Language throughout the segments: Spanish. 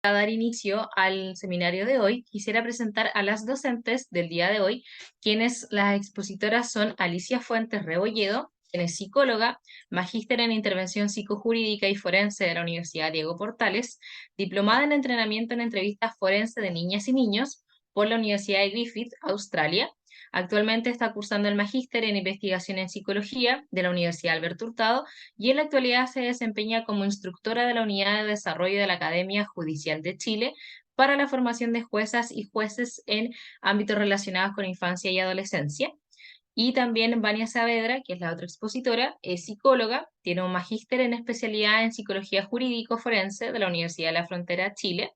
A dar inicio al seminario de hoy, quisiera presentar a las docentes del día de hoy, quienes las expositoras son Alicia Fuentes Rebolledo, quien es psicóloga, magíster en intervención psicojurídica y forense de la Universidad Diego Portales, diplomada en entrenamiento en entrevistas forense de niñas y niños por la Universidad de Griffith, Australia. Actualmente está cursando el magíster en investigación en psicología de la Universidad Alberto Hurtado y en la actualidad se desempeña como instructora de la Unidad de Desarrollo de la Academia Judicial de Chile para la formación de juezas y jueces en ámbitos relacionados con infancia y adolescencia. Y también Vania Saavedra, que es la otra expositora, es psicóloga, tiene un magíster en especialidad en psicología jurídico-forense de la Universidad de la Frontera, Chile.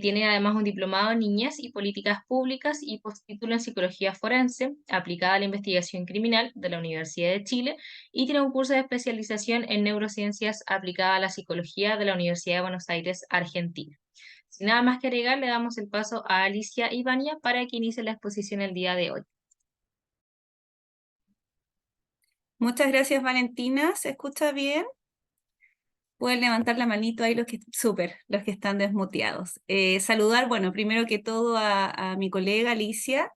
Tiene además un diplomado en niñez y políticas públicas y postítulo en psicología forense aplicada a la investigación criminal de la Universidad de Chile y tiene un curso de especialización en neurociencias aplicada a la psicología de la Universidad de Buenos Aires, Argentina. Sin nada más que agregar, le damos el paso a Alicia y Vania para que inicie la exposición el día de hoy. Muchas gracias, Valentina. ¿Se escucha bien? Pueden levantar la manito ahí los que están desmuteados. Saludar, bueno, primero que todo a mi colega Alicia,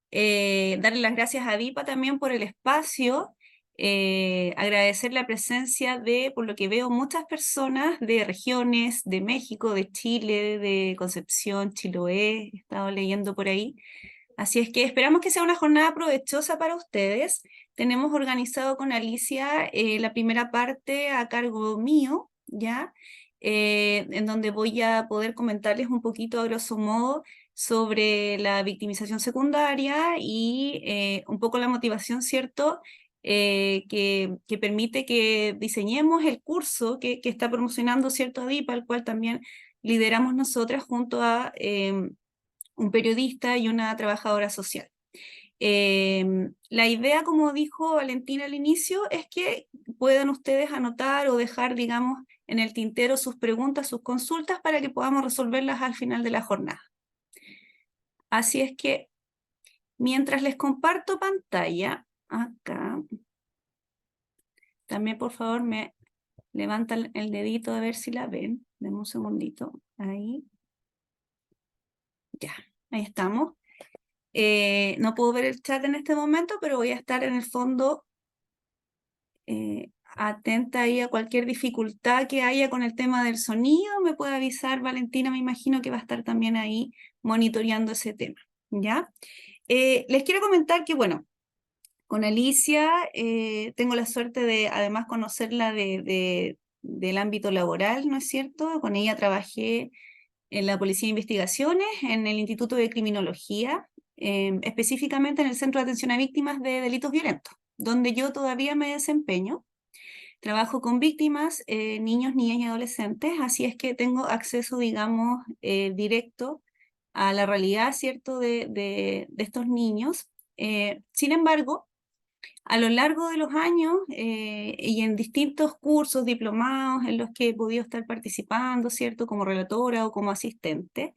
darle las gracias a Dipa también por el espacio, agradecer la presencia de, por lo que veo, muchas personas de regiones, de México, de Chile, de Concepción, Chiloé, he estado leyendo por ahí. Así es que esperamos que sea una jornada provechosa para ustedes. Tenemos organizado con Alicia la primera parte a cargo mío, ¿ya? En donde voy a poder comentarles un poquito a grosso modo sobre la victimización secundaria y un poco la motivación, ¿cierto? Que permite que diseñemos el curso que está promocionando, ¿cierto? ADIPA, el cual también lideramos nosotras junto a un periodista y una trabajadora social. La idea, como dijo Valentina al inicio, es que puedan ustedes anotar o dejar, digamos, en el tintero sus preguntas, sus consultas, para que podamos resolverlas al final de la jornada. Así es que, mientras les comparto pantalla, acá, también por favor me levantan el dedito a ver si la ven. Denme un segundito. Ahí. Ya, ahí estamos. No puedo ver el chat en este momento, pero voy a estar en el fondo atenta ahí a cualquier dificultad que haya con el tema del sonido. Me puede avisar Valentina, me imagino que va a estar también ahí monitoreando ese tema, ¿ya? Les quiero comentar que, bueno, con Alicia tengo la suerte de además conocerla del ámbito laboral, ¿no es cierto? Con ella trabajé en la Policía de Investigaciones, en el Instituto de Criminología, específicamente en el Centro de Atención a Víctimas de Delitos Violentos, donde yo todavía me desempeño. Trabajo con víctimas, niños, niñas y adolescentes, así es que tengo acceso, digamos, directo a la realidad, ¿cierto?, de estos niños. Sin embargo, a lo largo de los años y en distintos cursos, diplomados en los que he podido estar participando, ¿cierto?, como relatora o como asistente,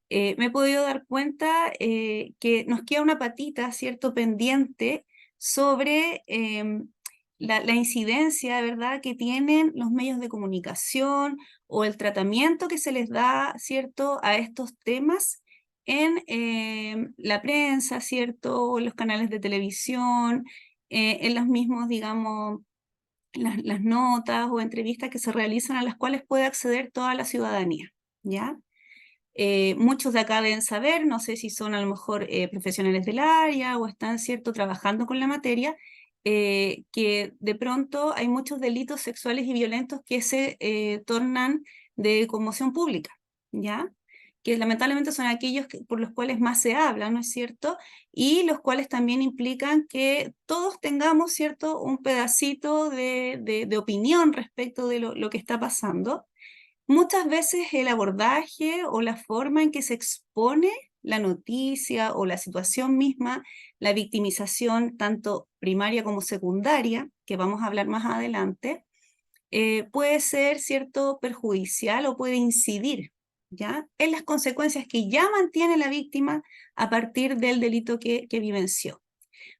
me he podido dar cuenta que nos queda una patita, ¿cierto?, pendiente sobre la incidencia, ¿verdad?, que tienen los medios de comunicación o el tratamiento que se les da, ¿cierto?, a estos temas en la prensa, ¿cierto?, o en los canales de televisión, en los mismos, digamos, las notas o entrevistas que se realizan a las cuales puede acceder toda la ciudadanía, ¿ya? Muchos de acá deben saber, no sé si son a lo mejor profesionales del área o están, ¿cierto?, trabajando con la materia, que de pronto hay muchos delitos sexuales y violentos que se tornan de conmoción pública, ¿ya? Que lamentablemente son aquellos por los cuales más se habla, ¿no es cierto? Y los cuales también implican que todos tengamos, ¿cierto?, un pedacito de opinión respecto de lo que está pasando. Muchas veces el abordaje o la forma en que se expone la noticia o la situación misma, la victimización tanto primaria como secundaria, que vamos a hablar más adelante, puede ser, ¿cierto?, perjudicial o puede incidir, ¿ya?, en las consecuencias que ya mantiene la víctima a partir del delito que vivenció.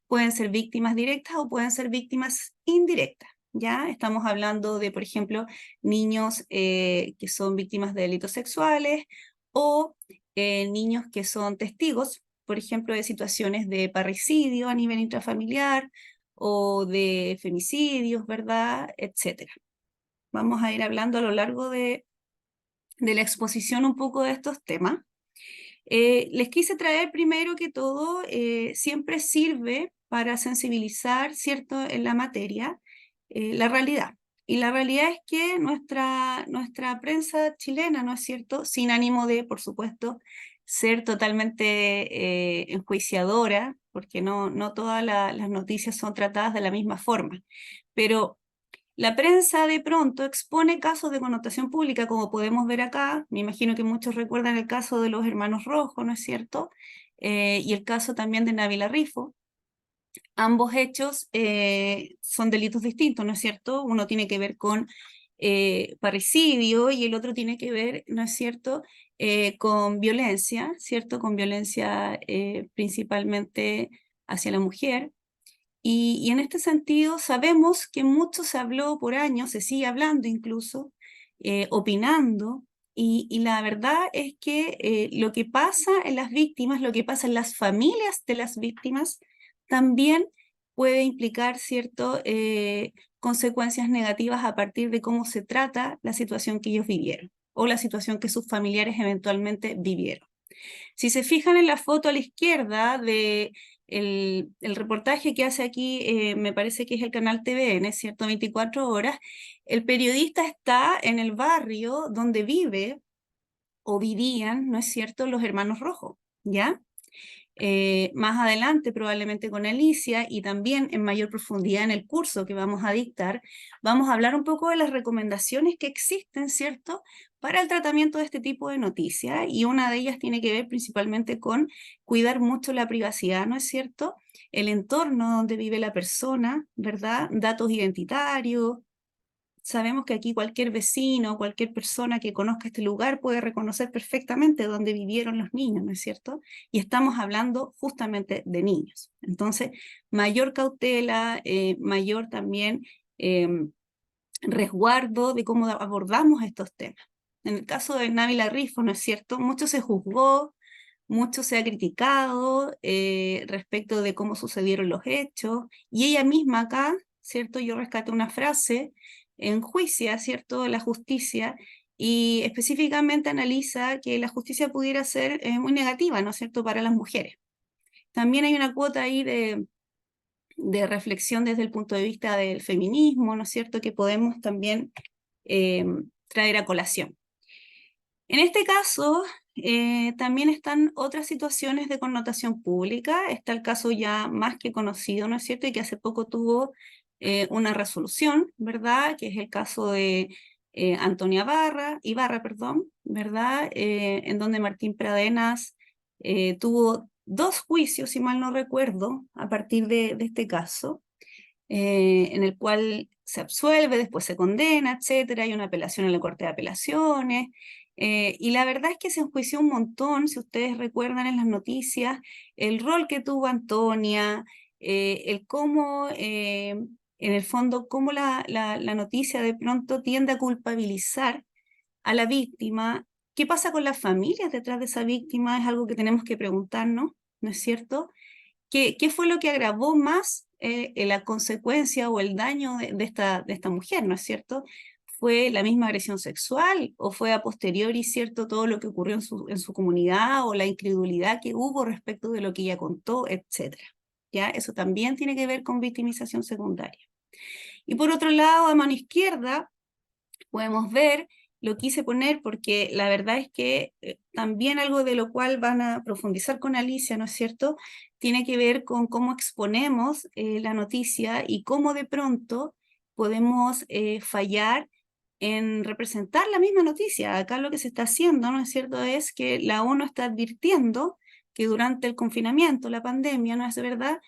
Pueden ser víctimas directas o pueden ser víctimas indirectas. ¿ya? Estamos hablando de, por ejemplo, niños que son víctimas de delitos sexuales o niños que son testigos, por ejemplo, de situaciones de parricidio a nivel intrafamiliar o de femicidios, ¿verdad? Etcétera. Vamos a ir hablando a lo largo de la exposición un poco de estos temas. Les quise traer primero que todo, siempre sirve para sensibilizar, ¿cierto?, en la materia, la realidad. Y la realidad es que nuestra prensa chilena, ¿no es cierto?, sin ánimo de, por supuesto, ser totalmente enjuiciadora, porque no todas las noticias son tratadas de la misma forma, pero la prensa de pronto expone casos de connotación pública, como podemos ver acá. Me imagino que muchos recuerdan el caso de los hermanos Rojo, ¿no es cierto? Y el caso también de Nabila Rifo. Ambos hechos son delitos distintos, ¿no es cierto? Uno tiene que ver con parricidio y el otro tiene que ver, ¿no es cierto?, con violencia, ¿cierto? Con violencia principalmente hacia la mujer. Y en este sentido sabemos que mucho se habló por años, se sigue hablando incluso, opinando, y la verdad es que lo que pasa en las víctimas, lo que pasa en las familias de las víctimas, también puede implicar ciertas consecuencias negativas a partir de cómo se trata la situación que ellos vivieron o la situación que sus familiares eventualmente vivieron. Si se fijan en la foto a la izquierda de el reportaje que hace aquí, me parece que es el canal TVN, ¿cierto? 24 horas, el periodista está en el barrio donde vive o vivían, ¿no es cierto?, los hermanos Rojo, ¿ya? Más adelante, probablemente con Alicia, y también en mayor profundidad en el curso que vamos a dictar, vamos a hablar un poco de las recomendaciones que existen, ¿cierto?, para el tratamiento de este tipo de noticias, y una de ellas tiene que ver principalmente con cuidar mucho la privacidad, ¿no es cierto?, el entorno donde vive la persona, ¿verdad?, datos identitarios. Sabemos que aquí cualquier vecino, cualquier persona que conozca este lugar puede reconocer perfectamente dónde vivieron los niños, ¿no es cierto? Y estamos hablando justamente de niños. Entonces, mayor cautela, mayor también resguardo de cómo abordamos estos temas. En el caso de Nabila Rifo, ¿no es cierto?, mucho se juzgó, mucho se ha criticado respecto de cómo sucedieron los hechos, y ella misma acá, ¿cierto?, yo rescaté una frase, enjuicia, ¿cierto?, la justicia, y específicamente analiza que la justicia pudiera ser muy negativa, ¿no es cierto?, para las mujeres. También hay una cuota ahí de reflexión desde el punto de vista del feminismo, ¿no es cierto?, que podemos también traer a colación. En este caso, también están otras situaciones de connotación pública. Está el caso ya más que conocido, ¿no es cierto?, y que hace poco tuvo una resolución, ¿verdad?, que es el caso de Antonia Ibarra, perdón, ¿verdad?, en donde Martín Pradenas tuvo 2 juicios, si mal no recuerdo, a partir de este caso, en el cual se absuelve, después se condena, etcétera. Hay una apelación en la Corte de Apelaciones, y la verdad es que se enjuició un montón, si ustedes recuerdan en las noticias, el rol que tuvo Antonia, el cómo, en el fondo, cómo la noticia de pronto tiende a culpabilizar a la víctima. ¿Qué pasa con las familias detrás de esa víctima? Es algo que tenemos que preguntarnos, ¿no es cierto? ¿Qué fue lo que agravó más la consecuencia o el daño de esta mujer, ¿no es cierto? ¿Fue la misma agresión sexual o fue a posteriori, cierto, todo lo que ocurrió en su comunidad o la incredulidad que hubo respecto de lo que ella contó, etcétera? ¿Ya? Eso también tiene que ver con victimización secundaria. Y por otro lado, a mano izquierda, podemos ver, lo quise poner porque la verdad es que también algo de lo cual van a profundizar con Alicia, ¿no es cierto?, tiene que ver con cómo exponemos la noticia y cómo de pronto podemos fallar en representar la misma noticia. Acá lo que se está haciendo, ¿no es cierto?, es que la ONU está advirtiendo que durante el confinamiento, la pandemia, ¿no es verdad?,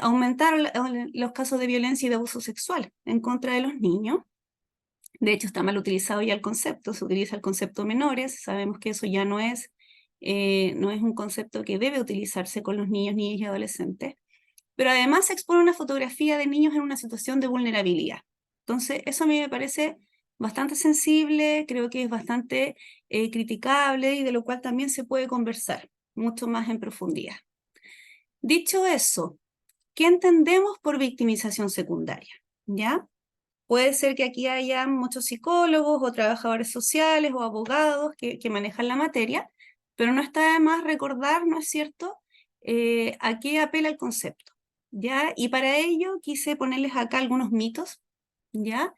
aumentaron los casos de violencia y de abuso sexual en contra de los niños. De hecho, está mal utilizado ya el concepto, se utiliza el concepto menores, sabemos que eso ya no es un concepto que debe utilizarse con los niños, niñas y adolescentes, pero además se expone una fotografía de niños en una situación de vulnerabilidad. Entonces, eso a mí me parece bastante sensible, creo que es bastante criticable y de lo cual también se puede conversar mucho más en profundidad. Dicho eso, ¿qué entendemos por victimización secundaria? ¿Ya? Puede ser que aquí haya muchos psicólogos o trabajadores sociales o abogados que manejan la materia, pero no está de más recordar, ¿no es cierto?, a qué apela el concepto, ¿ya? Y para ello quise ponerles acá algunos mitos, ¿ya?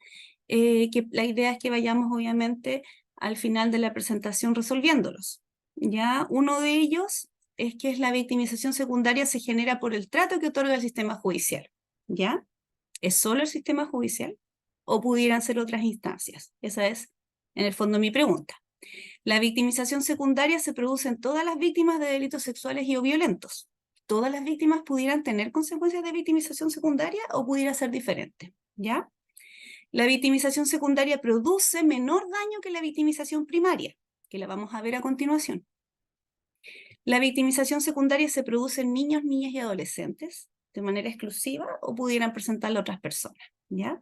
Que la idea es que vayamos obviamente al final de la presentación resolviéndolos, ¿ya? Uno de ellos es que la victimización secundaria se genera por el trato que otorga el sistema judicial, ¿ya? ¿Es solo el sistema judicial o pudieran ser otras instancias? Esa es, en el fondo, mi pregunta. La victimización secundaria se produce en todas las víctimas de delitos sexuales y o violentos. ¿Todas las víctimas pudieran tener consecuencias de victimización secundaria o pudiera ser diferente? ¿Ya? La victimización secundaria produce menor daño que la victimización primaria, que la vamos a ver a continuación. La victimización secundaria se produce en niños, niñas y adolescentes de manera exclusiva o pudieran presentarla a otras personas, ¿ya?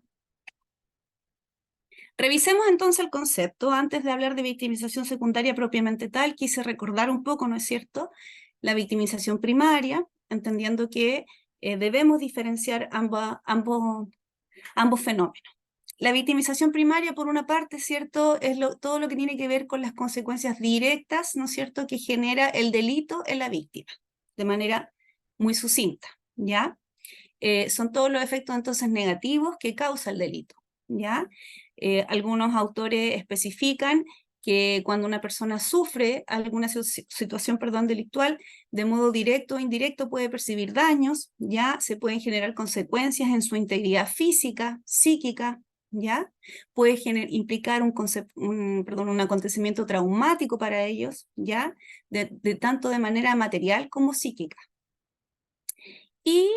Revisemos entonces el concepto. Antes de hablar de victimización secundaria propiamente tal, quise recordar un poco, ¿no es cierto?, la victimización primaria, entendiendo que debemos diferenciar ambos fenómenos. La victimización primaria, por una parte, ¿cierto?, es todo lo que tiene que ver con las consecuencias directas, ¿no es cierto?, que genera el delito en la víctima, de manera muy sucinta, ¿ya? Son todos los efectos entonces negativos que causa el delito, ¿ya? Algunos autores especifican que cuando una persona sufre alguna situación, delictual, de modo directo o indirecto puede percibir daños, ¿ya? Se pueden generar consecuencias en su integridad física, psíquica, ¿ya? Puede implicar un acontecimiento traumático para ellos, ¿ya? Tanto de manera material como psíquica. Y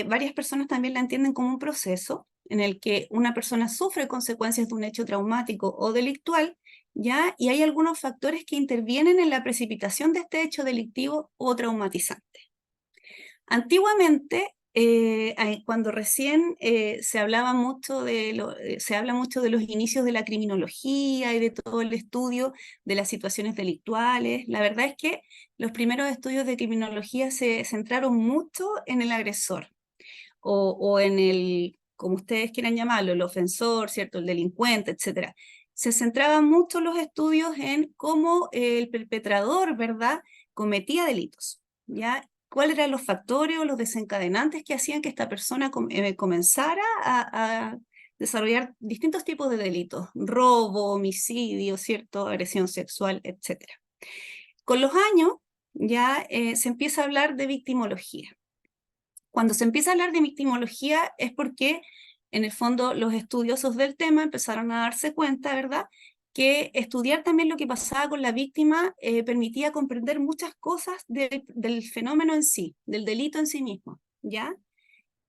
varias personas también la entienden como un proceso en el que una persona sufre consecuencias de un hecho traumático o delictual, ¿ya? Y hay algunos factores que intervienen en la precipitación de este hecho delictivo o traumatizante. Antiguamente, cuando recién se habla mucho de los inicios de la criminología y de todo el estudio de las situaciones delictuales, la verdad es que los primeros estudios de criminología se centraron mucho en el agresor o en el, como ustedes quieran llamarlo, el ofensor, ¿cierto?, el delincuente, etc. Se centraban mucho los estudios en cómo el perpetrador, ¿verdad?, cometía delitos, ¿ya? ¿Cuáles eran los factores o los desencadenantes que hacían que esta persona comenzara a desarrollar distintos tipos de delitos? Robo, homicidio, ¿cierto?, agresión sexual, etc. Con los años ya se empieza a hablar de victimología. Cuando se empieza a hablar de victimología es porque, en el fondo, los estudiosos del tema empezaron a darse cuenta, ¿verdad?, que estudiar también lo que pasaba con la víctima permitía comprender muchas cosas del fenómeno en sí, del delito en sí mismo, ¿ya?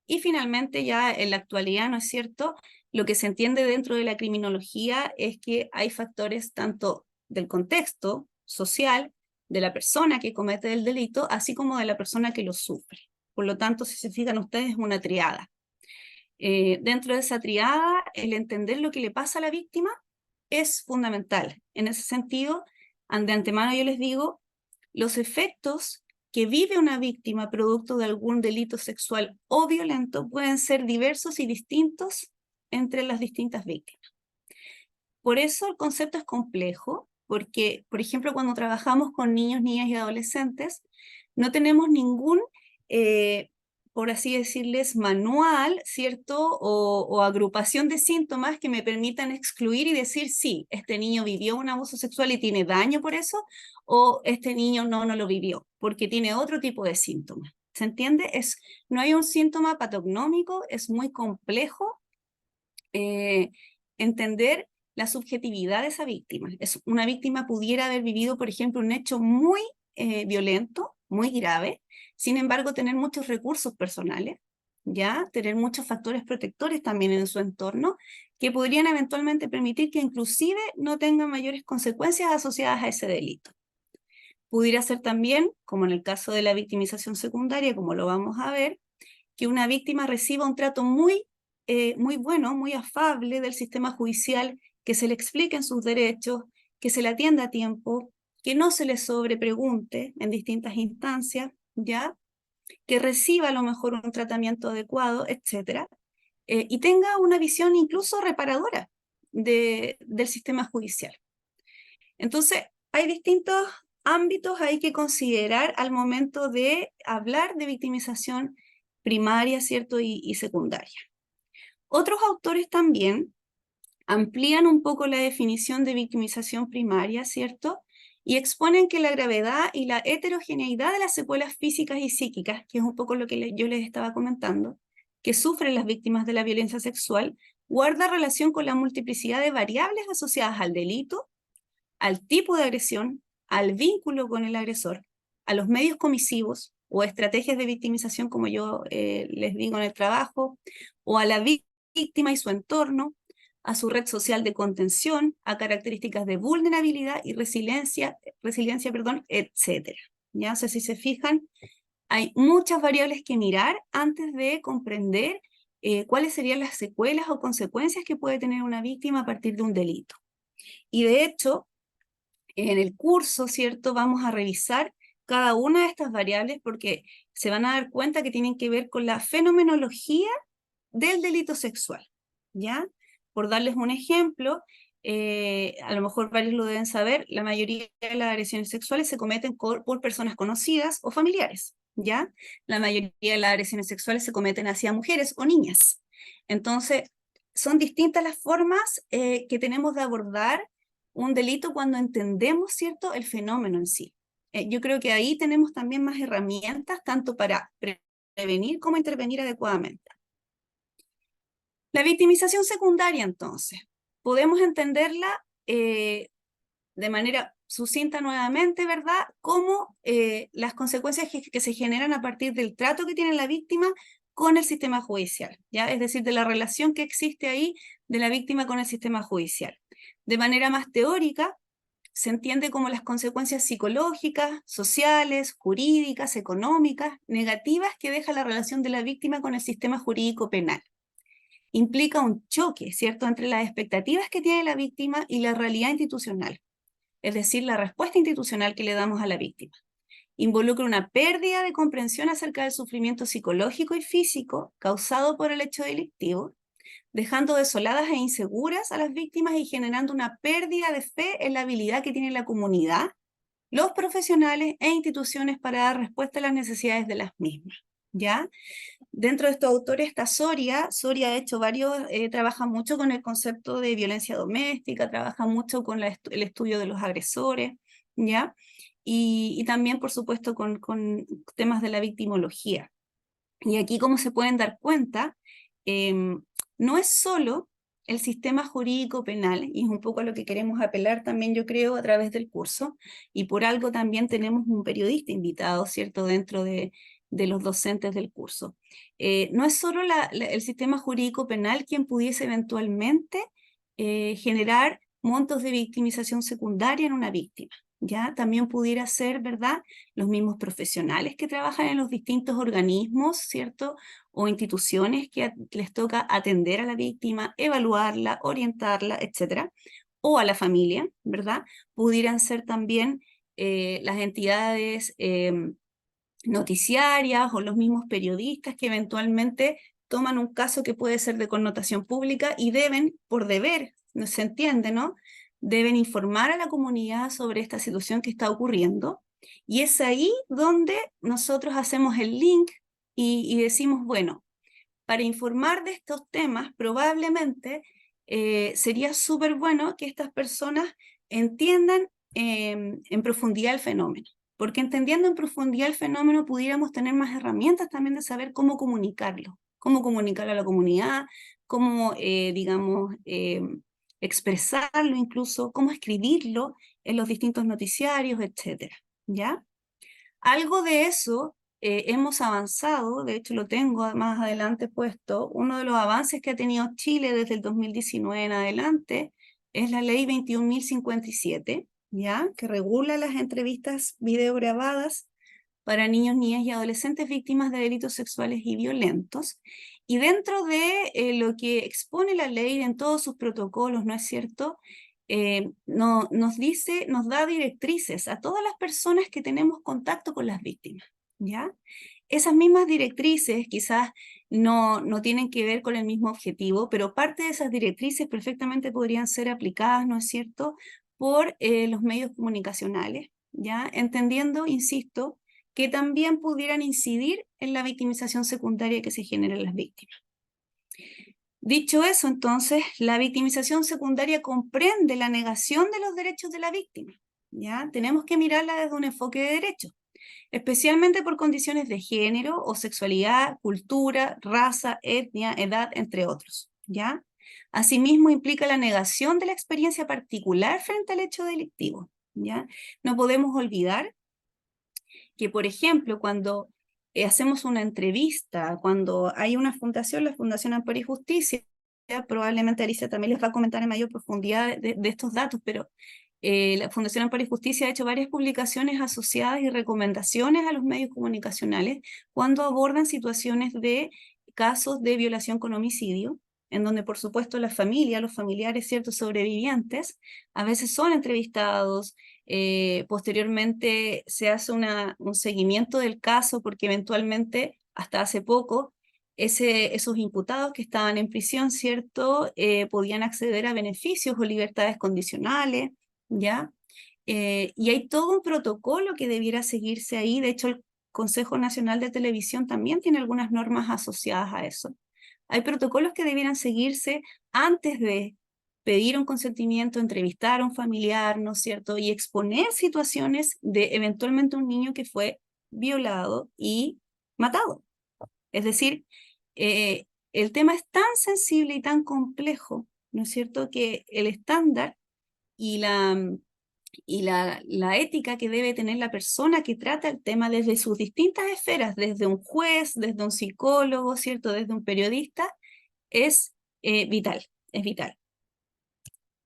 Y finalmente, ya en la actualidad, ¿no es cierto?, lo que se entiende dentro de la criminología es que hay factores tanto del contexto social, de la persona que comete el delito, así como de la persona que lo sufre. Por lo tanto, si se fijan ustedes, es una triada. Dentro de esa triada, el entender lo que le pasa a la víctima es fundamental. En ese sentido, de antemano yo les digo, los efectos que vive una víctima producto de algún delito sexual o violento pueden ser diversos y distintos entre las distintas víctimas. Por eso el concepto es complejo, porque, por ejemplo, cuando trabajamos con niños, niñas y adolescentes, no tenemos ningún, por así decirles, manual, ¿cierto? O agrupación de síntomas que me permitan excluir y decir, sí, este niño vivió un abuso sexual y tiene daño por eso, o este niño no lo vivió, porque tiene otro tipo de síntomas. ¿Se entiende? No hay un síntoma patognómico, es muy complejo entender la subjetividad de esa víctima. Una víctima pudiera haber vivido, por ejemplo, un hecho muy violento, muy grave, sin embargo, tener muchos recursos personales, ¿ya? Tener muchos factores protectores también en su entorno, que podrían eventualmente permitir que inclusive no tenga mayores consecuencias asociadas a ese delito. Pudiera ser también, como en el caso de la victimización secundaria, como lo vamos a ver, que una víctima reciba un trato muy muy bueno, muy afable del sistema judicial, que se le expliquen sus derechos, que se le atienda a tiempo, que no se le sobrepregunte en distintas instancias, ¿ya? Que reciba a lo mejor un tratamiento adecuado, etcétera, y tenga una visión incluso reparadora del sistema judicial. Entonces, hay distintos ámbitos hay que considerar al momento de hablar de victimización primaria, ¿cierto? Y secundaria. Otros autores también amplían un poco la definición de victimización primaria, ¿cierto? Y exponen que la gravedad y la heterogeneidad de las secuelas físicas y psíquicas, que es un poco lo que yo les estaba comentando, que sufren las víctimas de la violencia sexual, guarda relación con la multiplicidad de variables asociadas al delito, al tipo de agresión, al vínculo con el agresor, a los medios comisivos o estrategias de victimización, como yo les digo en el trabajo, o a la víctima y su entorno, a su red social de contención, a características de vulnerabilidad y resiliencia, etc. ¿Ya? O sea, si se fijan, hay muchas variables que mirar antes de comprender cuáles serían las secuelas o consecuencias que puede tener una víctima a partir de un delito. Y de hecho, en el curso, ¿cierto? Vamos a revisar cada una de estas variables porque se van a dar cuenta que tienen que ver con la fenomenología del delito sexual, ¿ya? Por darles un ejemplo, a lo mejor varios lo deben saber, la mayoría de las agresiones sexuales se cometen por personas conocidas o familiares, ¿ya? La mayoría de las agresiones sexuales se cometen hacia mujeres o niñas. Entonces, son distintas las formas que tenemos de abordar un delito cuando entendemos, ¿cierto?, el fenómeno en sí. Yo creo que ahí tenemos también más herramientas, tanto para prevenir como intervenir adecuadamente. La victimización secundaria, entonces, podemos entenderla de manera sucinta nuevamente, ¿verdad? Como las consecuencias que se generan a partir del trato que tiene la víctima con el sistema judicial, ¿ya? Es decir, de la relación que existe ahí de la víctima con el sistema judicial. De manera más teórica, se entiende como las consecuencias psicológicas, sociales, jurídicas, económicas, negativas que deja la relación de la víctima con el sistema jurídico penal. Implica un choque, ¿cierto?, entre las expectativas que tiene la víctima y la realidad institucional, es decir, la respuesta institucional que le damos a la víctima. Involucra una pérdida de comprensión acerca del sufrimiento psicológico y físico causado por el hecho delictivo, dejando desoladas e inseguras a las víctimas y generando una pérdida de fe en la habilidad que tiene la comunidad, los profesionales e instituciones para dar respuesta a las necesidades de las mismas, ¿ya? Dentro de estos autores está Soria. Soria ha hecho varios, trabaja mucho con el concepto de violencia doméstica, trabaja mucho con el estudio de los agresores, ¿ya? Y también, por supuesto, con temas de la victimología. Y aquí, como se pueden dar cuenta, no es solo el sistema jurídico penal, y es un poco a lo que queremos apelar también, yo creo, a través del curso, y por algo también tenemos un periodista invitado, ¿cierto?, dentro de los docentes del curso. No es solo el sistema jurídico penal quien pudiese eventualmente generar montos de victimización secundaria en una víctima, ¿ya? También pudiera ser, ¿verdad?, los mismos profesionales que trabajan en los distintos organismos, ¿cierto?, o instituciones que les toca atender a la víctima, evaluarla, orientarla, etcétera, o a la familia, ¿verdad? Pudieran ser también las entidades noticiarias o los mismos periodistas que eventualmente toman un caso que puede ser de connotación pública y deben, por deber, no se entiende, ¿no?, deben informar a la comunidad sobre esta situación que está ocurriendo. Y es ahí donde nosotros hacemos el link y decimos, bueno, para informar de estos temas probablemente sería súper bueno que estas personas entiendan en profundidad el fenómeno, porque entendiendo en profundidad el fenómeno pudiéramos tener más herramientas también de saber cómo comunicarlo a la comunidad, cómo, digamos, expresarlo incluso, cómo escribirlo en los distintos noticiarios, etcétera, ¿ya? Algo de eso hemos avanzado, de hecho lo tengo más adelante puesto. Uno de los avances que ha tenido Chile desde el 2019 en adelante es la ley 21.057, ¿ya?, que regula las entrevistas videograbadas para niños, niñas y adolescentes víctimas de delitos sexuales y violentos, Y dentro de lo que expone la ley en todos sus protocolos, ¿no es cierto?, nos da directrices a todas las personas que tenemos contacto con las víctimas, ¿ya? Esas mismas directrices quizás no tienen que ver con el mismo objetivo, pero parte de esas directrices perfectamente podrían ser aplicadas, ¿no es cierto?, por los medios comunicacionales, ¿ya? Entendiendo, insisto, que también pudieran incidir en la victimización secundaria que se genera en las víctimas. Dicho eso, entonces, la victimización secundaria comprende la negación de los derechos de la víctima, ¿ya? Tenemos que mirarla desde un enfoque de derechos, especialmente por condiciones de género o sexualidad, cultura, raza, etnia, edad, entre otros, ¿ya? Asimismo, implica la negación de la experiencia particular frente al hecho delictivo, ¿ya? No podemos olvidar que, por ejemplo, cuando hacemos una entrevista, cuando hay una fundación, la Fundación Amparo y Justicia, probablemente Alicia también les va a comentar en mayor profundidad de estos datos, pero la Fundación Amparo y Justicia ha hecho varias publicaciones asociadas y recomendaciones a los medios comunicacionales cuando abordan situaciones de casos de violación con homicidio, en donde por supuesto la familia, los familiares, ciertos sobrevivientes, a veces son entrevistados. Posteriormente se hace un seguimiento del caso porque eventualmente, hasta hace poco, esos imputados que estaban en prisión, ¿cierto?, podían acceder a beneficios o libertades condicionales, ¿ya? Y hay todo un protocolo que debiera seguirse ahí. De hecho, el Consejo Nacional de Televisión también tiene algunas normas asociadas a eso. Hay protocolos que debieran seguirse antes de pedir un consentimiento, entrevistar a un familiar, ¿no es cierto?, y exponer situaciones de eventualmente un niño que fue violado y matado. Es decir, el tema es tan sensible y tan complejo, ¿no es cierto?, que el estándar y la ética que debe tener la persona que trata el tema desde sus distintas esferas, desde un juez, desde un psicólogo, ¿cierto?, desde un periodista, es vital, es vital.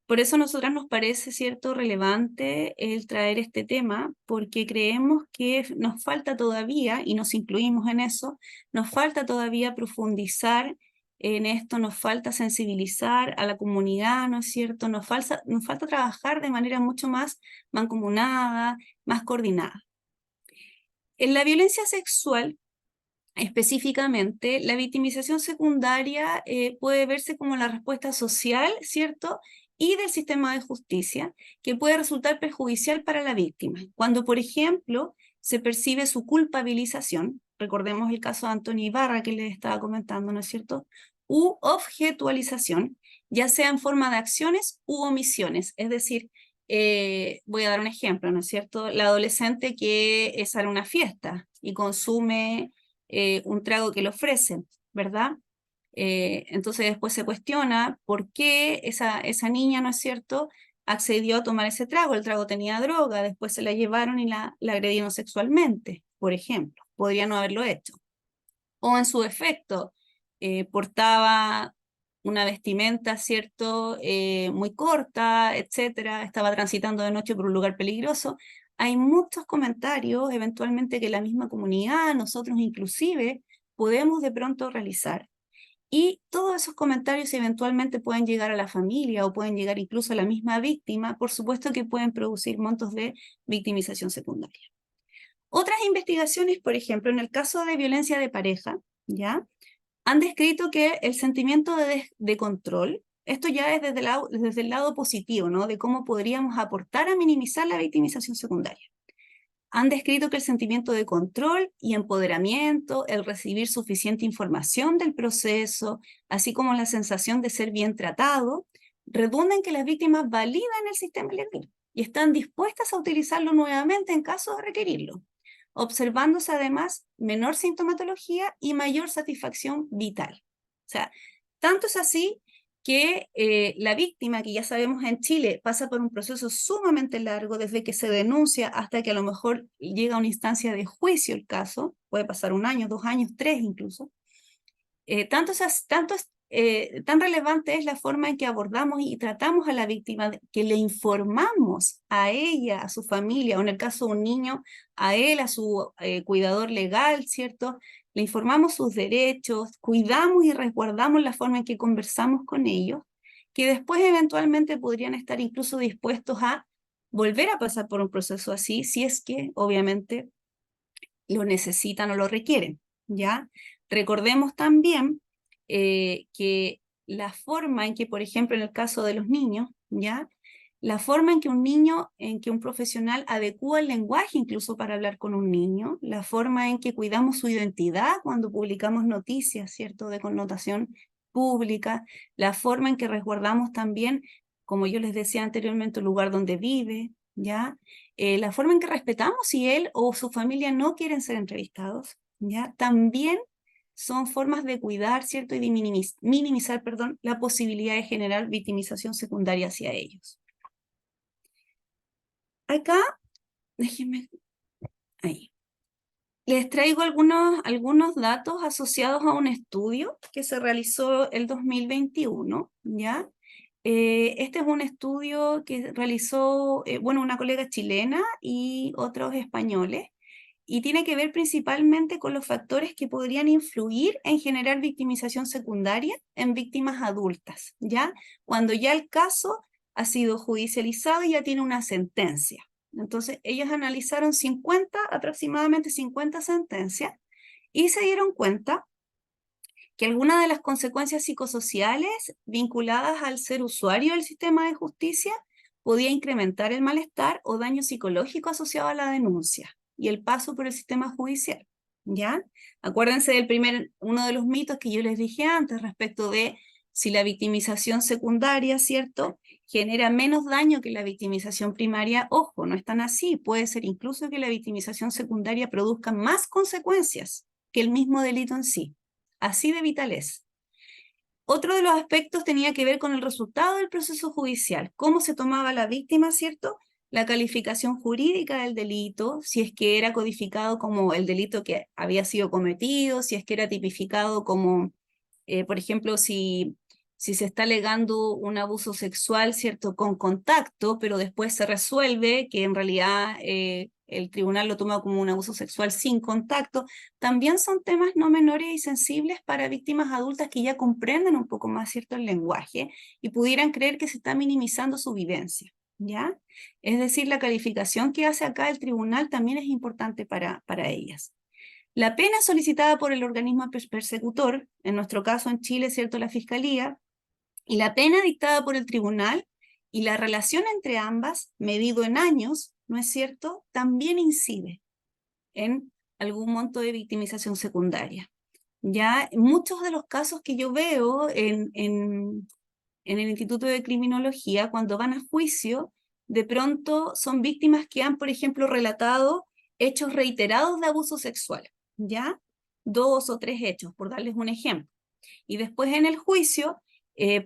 Por eso a nosotras nos parece, ¿cierto?, relevante el traer este tema, porque creemos que nos falta todavía, y nos incluimos en eso, nos falta todavía profundizar en esto, nos falta sensibilizar a la comunidad, ¿no es cierto?, nos falta trabajar de manera mucho más mancomunada, más coordinada. En la violencia sexual, específicamente, la victimización secundaria puede verse como la respuesta social, ¿cierto?, y del sistema de justicia, que puede resultar perjudicial para la víctima. Cuando, por ejemplo, se percibe su culpabilización, recordemos el caso de Antonio Ibarra que les estaba comentando, ¿no es cierto?, u objetualización, ya sea en forma de acciones u omisiones. Es decir, voy a dar un ejemplo, ¿no es cierto?, la adolescente que sale a una fiesta y consume un trago que le ofrecen, ¿verdad? Entonces después se cuestiona por qué esa niña, ¿no es cierto?, accedió a tomar ese trago. El trago tenía droga, después se la llevaron y la agredieron sexualmente, por ejemplo. Podría no haberlo hecho. O en su efecto, portaba una vestimenta, ¿cierto?, muy corta, etcétera, estaba transitando de noche por un lugar peligroso. Hay muchos comentarios, eventualmente, que la misma comunidad, nosotros inclusive, podemos de pronto realizar. Y todos esos comentarios eventualmente pueden llegar a la familia o pueden llegar incluso a la misma víctima, por supuesto que pueden producir montos de victimización secundaria. Otras investigaciones, por ejemplo, en el caso de violencia de pareja, ¿ya?, han descrito que el sentimiento de control, esto ya es desde el lado positivo, ¿no?, de cómo podríamos aportar a minimizar la victimización secundaria. Han descrito que el sentimiento de control y empoderamiento, el recibir suficiente información del proceso, así como la sensación de ser bien tratado, redundan en que las víctimas validan el sistema legal y están dispuestas a utilizarlo nuevamente en caso de requerirlo, observándose además menor sintomatología y mayor satisfacción vital. O sea, tanto es así que la víctima, que ya sabemos en Chile, pasa por un proceso sumamente largo desde que se denuncia hasta que a lo mejor llega a una instancia de juicio el caso, puede pasar 1 año, 2 años, 3 incluso. Tan relevante es la forma en que abordamos y tratamos a la víctima, que le informamos a ella, a su familia, o en el caso de un niño, a él, a su cuidador legal, ¿cierto?, le informamos sus derechos, cuidamos y resguardamos la forma en que conversamos con ellos, que después eventualmente podrían estar incluso dispuestos a volver a pasar por un proceso así, si es que obviamente lo necesitan o lo requieren, ¿ya? Recordemos también que la forma en que, por ejemplo, en el caso de los niños, ¿ya? La forma en que un niño, en que un profesional adecúa el lenguaje incluso para hablar con un niño, la forma en que cuidamos su identidad cuando publicamos noticias, ¿cierto?, de connotación pública, la forma en que resguardamos también, como yo les decía anteriormente, el lugar donde vive, ¿ya? La forma en que respetamos si él o su familia no quieren ser entrevistados, ¿ya? También son formas de cuidar, ¿cierto? Y de minimizar, perdón, la posibilidad de generar victimización secundaria hacia ellos. Acá, déjenme, ahí. Les traigo algunos datos asociados a un estudio que se realizó el 2021, ¿ya? Este es un estudio que realizó, bueno, una colega chilena y otros españoles, y tiene que ver principalmente con los factores que podrían influir en generar victimización secundaria en víctimas adultas, ¿ya? Cuando ya el caso ha sido judicializado y ya tiene una sentencia. Entonces, ellos analizaron aproximadamente 50 sentencias y se dieron cuenta que algunas de las consecuencias psicosociales vinculadas al ser usuario del sistema de justicia podía incrementar el malestar o daño psicológico asociado a la denuncia y el paso por el sistema judicial, ¿ya? Acuérdense uno de los mitos que yo les dije antes respecto de si la victimización secundaria, ¿cierto?, genera menos daño que la victimización primaria. Ojo, no es tan así. Puede ser incluso que la victimización secundaria produzca más consecuencias que el mismo delito en sí. Así de vital es. Otro de los aspectos tenía que ver con el resultado del proceso judicial, cómo se tomaba la víctima, ¿cierto? La calificación jurídica del delito, si es que era codificado como el delito que había sido cometido, si es que era tipificado como, por ejemplo, si se está alegando un abuso sexual, ¿cierto?, con contacto, pero después se resuelve que en realidad el tribunal lo toma como un abuso sexual sin contacto. También son temas no menores y sensibles para víctimas adultas que ya comprenden un poco más, ¿cierto?, el lenguaje y pudieran creer que se está minimizando su vivencia, ¿ya? Es decir, la calificación que hace acá el tribunal también es importante para ellas. La pena solicitada por el organismo persecutor, en nuestro caso en Chile, ¿cierto?, la Fiscalía, y la pena dictada por el tribunal y la relación entre ambas, medido en años, ¿no es cierto?, también incide en algún monto de victimización secundaria. Ya muchos de los casos que yo veo en el Instituto de Criminología, cuando van a juicio, de pronto son víctimas que han, por ejemplo, relatado hechos reiterados de abuso sexual, ¿ya? 2 o 3 hechos, por darles un ejemplo. Y después en el juicio,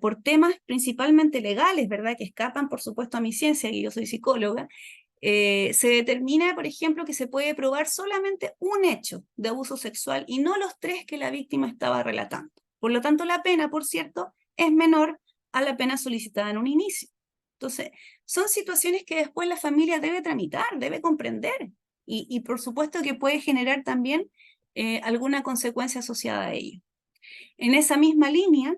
por temas principalmente legales, ¿verdad?, que escapan, por supuesto, a mi ciencia, que yo soy psicóloga, se determina, por ejemplo, que se puede probar solamente un hecho de abuso sexual y no los 3 que la víctima estaba relatando. Por lo tanto, la pena, por cierto, es menor a la pena solicitada en un inicio. Entonces, son situaciones que después la familia debe tramitar, debe comprender, y por supuesto que puede generar también alguna consecuencia asociada a ello. En esa misma línea,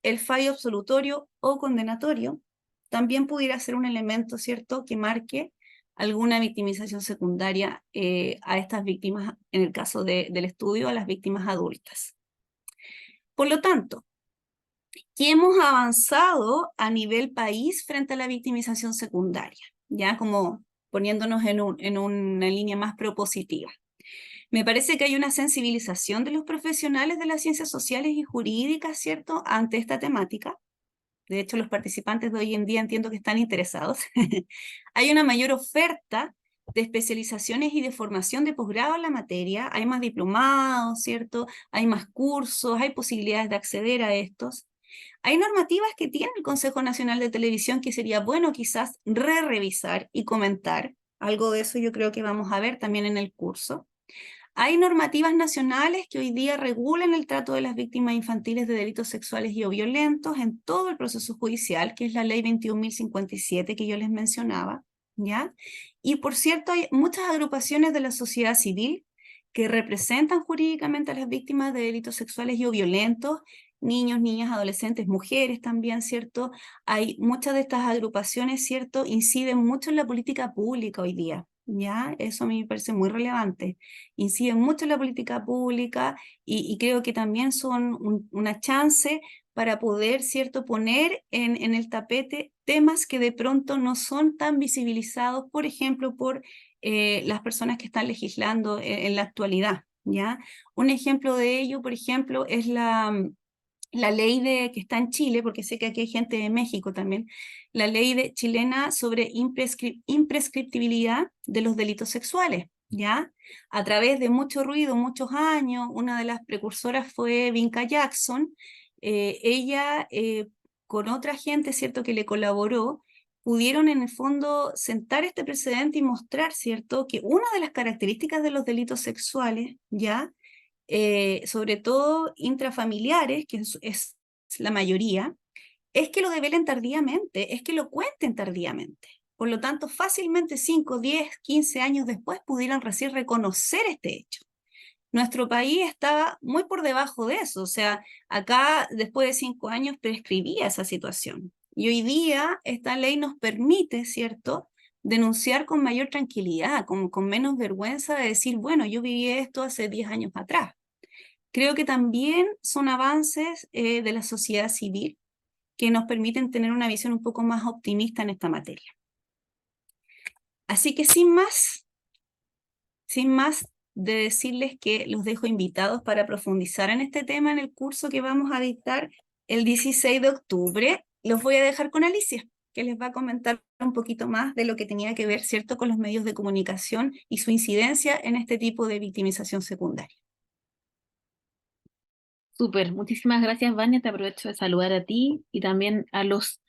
el fallo absolutorio o condenatorio también pudiera ser un elemento, ¿cierto?, que marque alguna victimización secundaria a estas víctimas, en el caso del estudio, a las víctimas adultas. Por lo tanto, ¿qué hemos avanzado a nivel país frente a la victimización secundaria? Ya como poniéndonos en una línea más propositiva. Me parece que hay una sensibilización de los profesionales de las ciencias sociales y jurídicas, ¿cierto?, ante esta temática. De hecho, los participantes de hoy en día entiendo que están interesados. Hay una mayor oferta de especializaciones y de formación de posgrado en la materia. Hay más diplomados, ¿cierto? Hay más cursos, hay posibilidades de acceder a estos. Hay normativas que tiene el Consejo Nacional de Televisión que sería bueno quizás revisar y comentar. Algo de eso yo creo que vamos a ver también en el curso. Hay normativas nacionales que hoy día regulan el trato de las víctimas infantiles de delitos sexuales y o violentos en todo el proceso judicial, que es la ley 21.057 que yo les mencionaba, ¿ya? Y por cierto, hay muchas agrupaciones de la sociedad civil que representan jurídicamente a las víctimas de delitos sexuales y o violentos, niños, niñas, adolescentes, mujeres también, ¿cierto? Hay muchas de estas agrupaciones, ¿cierto? Inciden mucho en la política pública hoy día, ¿ya? Eso a mí me parece muy relevante. Inciden mucho en la política pública y creo que también son una chance para poder, ¿cierto?, poner en el tapete temas que de pronto no son tan visibilizados, por ejemplo, por las personas que están legislando en la actualidad, ¿ya? Un ejemplo de ello, por ejemplo, es la ley que está en Chile, porque sé que aquí hay gente de México también, la ley chilena sobre imprescriptibilidad de los delitos sexuales, ¿ya? A través de mucho ruido, muchos años, una de las precursoras fue Vinca Jackson. Ella, con otra gente, ¿cierto?, que le colaboró, pudieron en el fondo sentar este precedente y mostrar, ¿cierto?, que una de las características de los delitos sexuales, ¿ya?, sobre todo intrafamiliares, que es la mayoría, es que lo develen tardíamente, es que lo cuenten tardíamente. Por lo tanto, fácilmente 5, 10, 15 años después pudieran recién reconocer este hecho. Nuestro país estaba muy por debajo de eso, o sea, acá después de 5 años prescribía esa situación. Y hoy día esta ley nos permite, ¿cierto?, denunciar con mayor tranquilidad, con menos vergüenza de decir, bueno, yo viví esto hace 10 años atrás. Creo que también son avances de la sociedad civil que nos permiten tener una visión un poco más optimista en esta materia. Así que sin más de decirles que los dejo invitados para profundizar en este tema en el curso que vamos a dictar el 16 de octubre, los voy a dejar con Alicia, que les va a comentar un poquito más de lo que tenía que ver, ¿cierto?, con los medios de comunicación y su incidencia en este tipo de victimización secundaria. Súper, muchísimas gracias, Vania. Te aprovecho de saludar a ti y también a los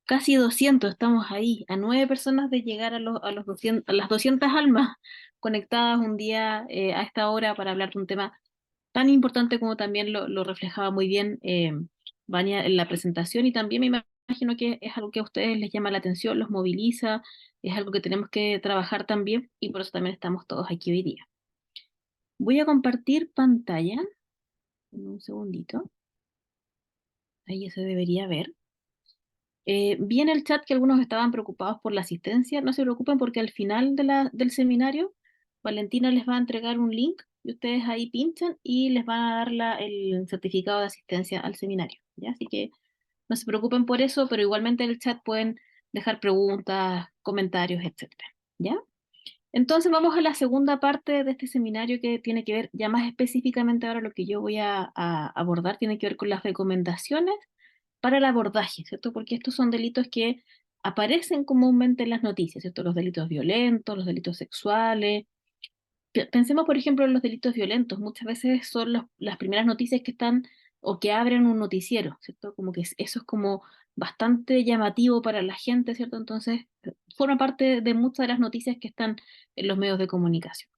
casi 200, estamos ahí, a 9 personas de llegar a los 200, a las 200 almas conectadas un día a esta hora para hablar de un tema tan importante como también lo reflejaba muy bien Vania en la presentación, y también me imagino que es algo que a ustedes les llama la atención, los moviliza, es algo que tenemos que trabajar también y por eso también estamos todos aquí hoy día. Voy a compartir pantalla, en un segundito, ahí ya se debería ver. Vi en el chat que algunos estaban preocupados por la asistencia. No se preocupen porque al final del seminario Valentina les va a entregar un link y ustedes ahí pinchan y les van a dar el certificado de asistencia al seminario, ¿ya? Así que no se preocupen por eso, pero igualmente en el chat pueden dejar preguntas, comentarios, etcétera, ¿ya? Entonces vamos a la segunda parte de este seminario, que tiene que ver ya más específicamente, ahora lo que yo voy a abordar tiene que ver con las recomendaciones para el abordaje, ¿cierto? Porque estos son delitos que aparecen comúnmente en las noticias, ¿cierto? Los delitos violentos, los delitos sexuales. Pensemos, por ejemplo, en los delitos violentos. Muchas veces son las primeras noticias que están o que abren un noticiero, ¿cierto? Como que eso es como bastante llamativo para la gente, ¿cierto? Entonces, forma parte de muchas de las noticias que están en los medios de comunicación.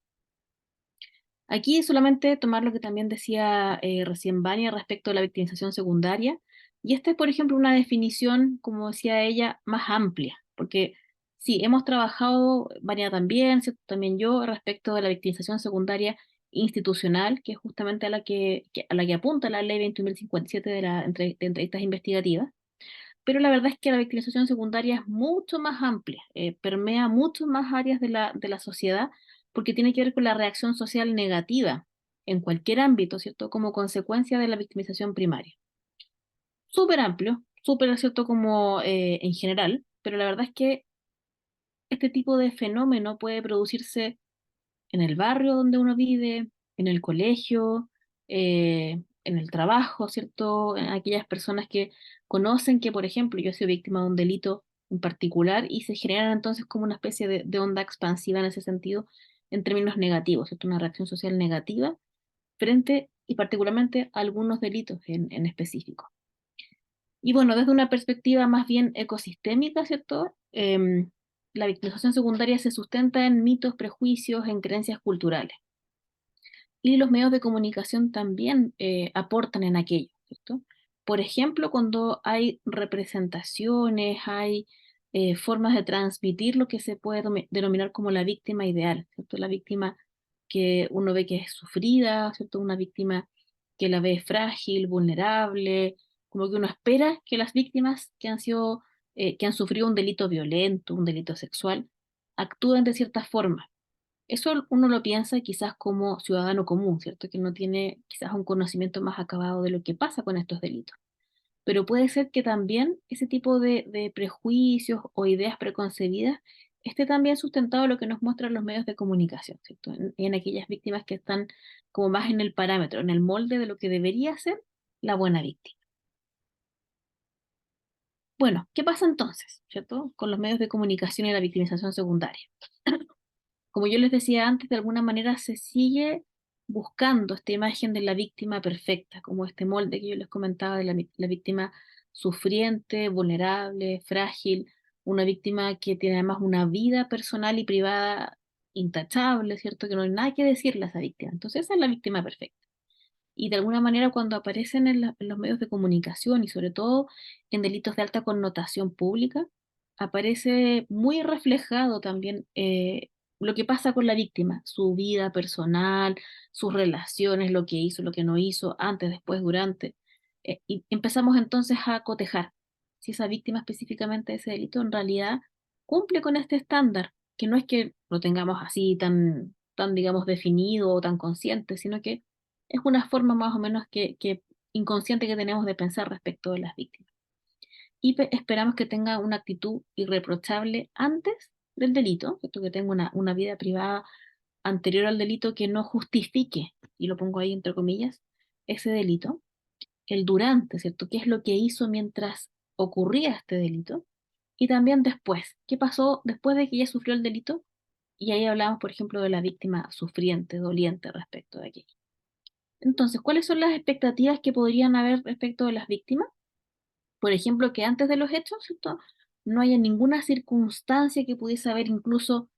Aquí solamente tomar lo que también decía recién Vania respecto a la victimización secundaria. Y esta es, por ejemplo, una definición, como decía ella, más amplia, porque sí, hemos trabajado, Vania también, ¿cierto?, también yo, respecto de la victimización secundaria institucional, que es justamente a la que apunta la ley 21.057 de entrevistas investigativas. Pero la verdad es que la victimización secundaria es mucho más amplia, permea muchas más áreas de la sociedad, porque tiene que ver con la reacción social negativa en cualquier ámbito, ¿cierto? Como consecuencia de la victimización primaria. Súper amplio, súper, ¿cierto?, como en general, pero la verdad es que este tipo de fenómeno puede producirse en el barrio donde uno vive, en el colegio, en el trabajo, ¿cierto? En aquellas personas que conocen que, por ejemplo, yo soy víctima de un delito en particular y se generan entonces como una especie de onda expansiva en ese sentido, en términos negativos, ¿cierto? Una reacción social negativa frente y particularmente a algunos delitos en específico. Y bueno, desde una perspectiva más bien ecosistémica, ¿cierto? La victimización secundaria se sustenta en mitos, prejuicios, en creencias culturales. Y los medios de comunicación también aportan en aquello, ¿cierto? Por ejemplo, cuando hay representaciones, hay formas de transmitir lo que se puede denominar como la víctima ideal, ¿cierto? La víctima que uno ve que es sufrida, ¿cierto? Una víctima que la ve frágil, vulnerable, como que uno espera que las víctimas que han sido, que han sufrido un delito violento, un delito sexual, actúen de cierta forma. Eso uno lo piensa quizás como ciudadano común, ¿cierto? Que no tiene quizás un conocimiento más acabado de lo que pasa con estos delitos. Pero puede ser que también ese tipo de prejuicios o ideas preconcebidas esté también sustentado en lo que nos muestran los medios de comunicación, ¿cierto? En aquellas víctimas que están como más en el parámetro, en el molde de lo que debería ser la buena víctima. Bueno, ¿qué pasa entonces, ¿cierto? Con los medios de comunicación y la victimización secundaria. Como yo les decía antes, de alguna manera se sigue buscando esta imagen de la víctima perfecta, como este molde que yo les comentaba de la víctima sufriente, vulnerable, frágil, una víctima que tiene además una vida personal y privada intachable, ¿cierto? Que no hay nada que decirle a esa víctima. Entonces esa es la víctima perfecta. Y de alguna manera cuando aparecen en los medios de comunicación y sobre todo en delitos de alta connotación pública, aparece muy reflejado también lo que pasa con la víctima, su vida personal, sus relaciones, lo que hizo, lo que no hizo, antes, después, durante. Y empezamos entonces a cotejar si esa víctima específicamente de ese delito en realidad cumple con este estándar, que no es que lo tengamos así tan digamos, definido o tan consciente, sino que es una forma más o menos que inconsciente que tenemos de pensar respecto de las víctimas. Y esperamos que tenga una actitud irreprochable antes del delito, ¿cierto? Que tenga una vida privada anterior al delito que no justifique, y lo pongo ahí entre comillas, ese delito, el durante, ¿cierto? ¿Qué es lo que hizo mientras ocurría este delito? Y también después, ¿qué pasó después de que ella sufrió el delito? Y ahí hablamos, por ejemplo, de la víctima sufriente, doliente respecto de aquello. Entonces, ¿cuáles son las expectativas que podrían haber respecto de las víctimas? Por ejemplo, que antes de los hechos, ¿cierto? No haya ninguna circunstancia que pudiese haber incluso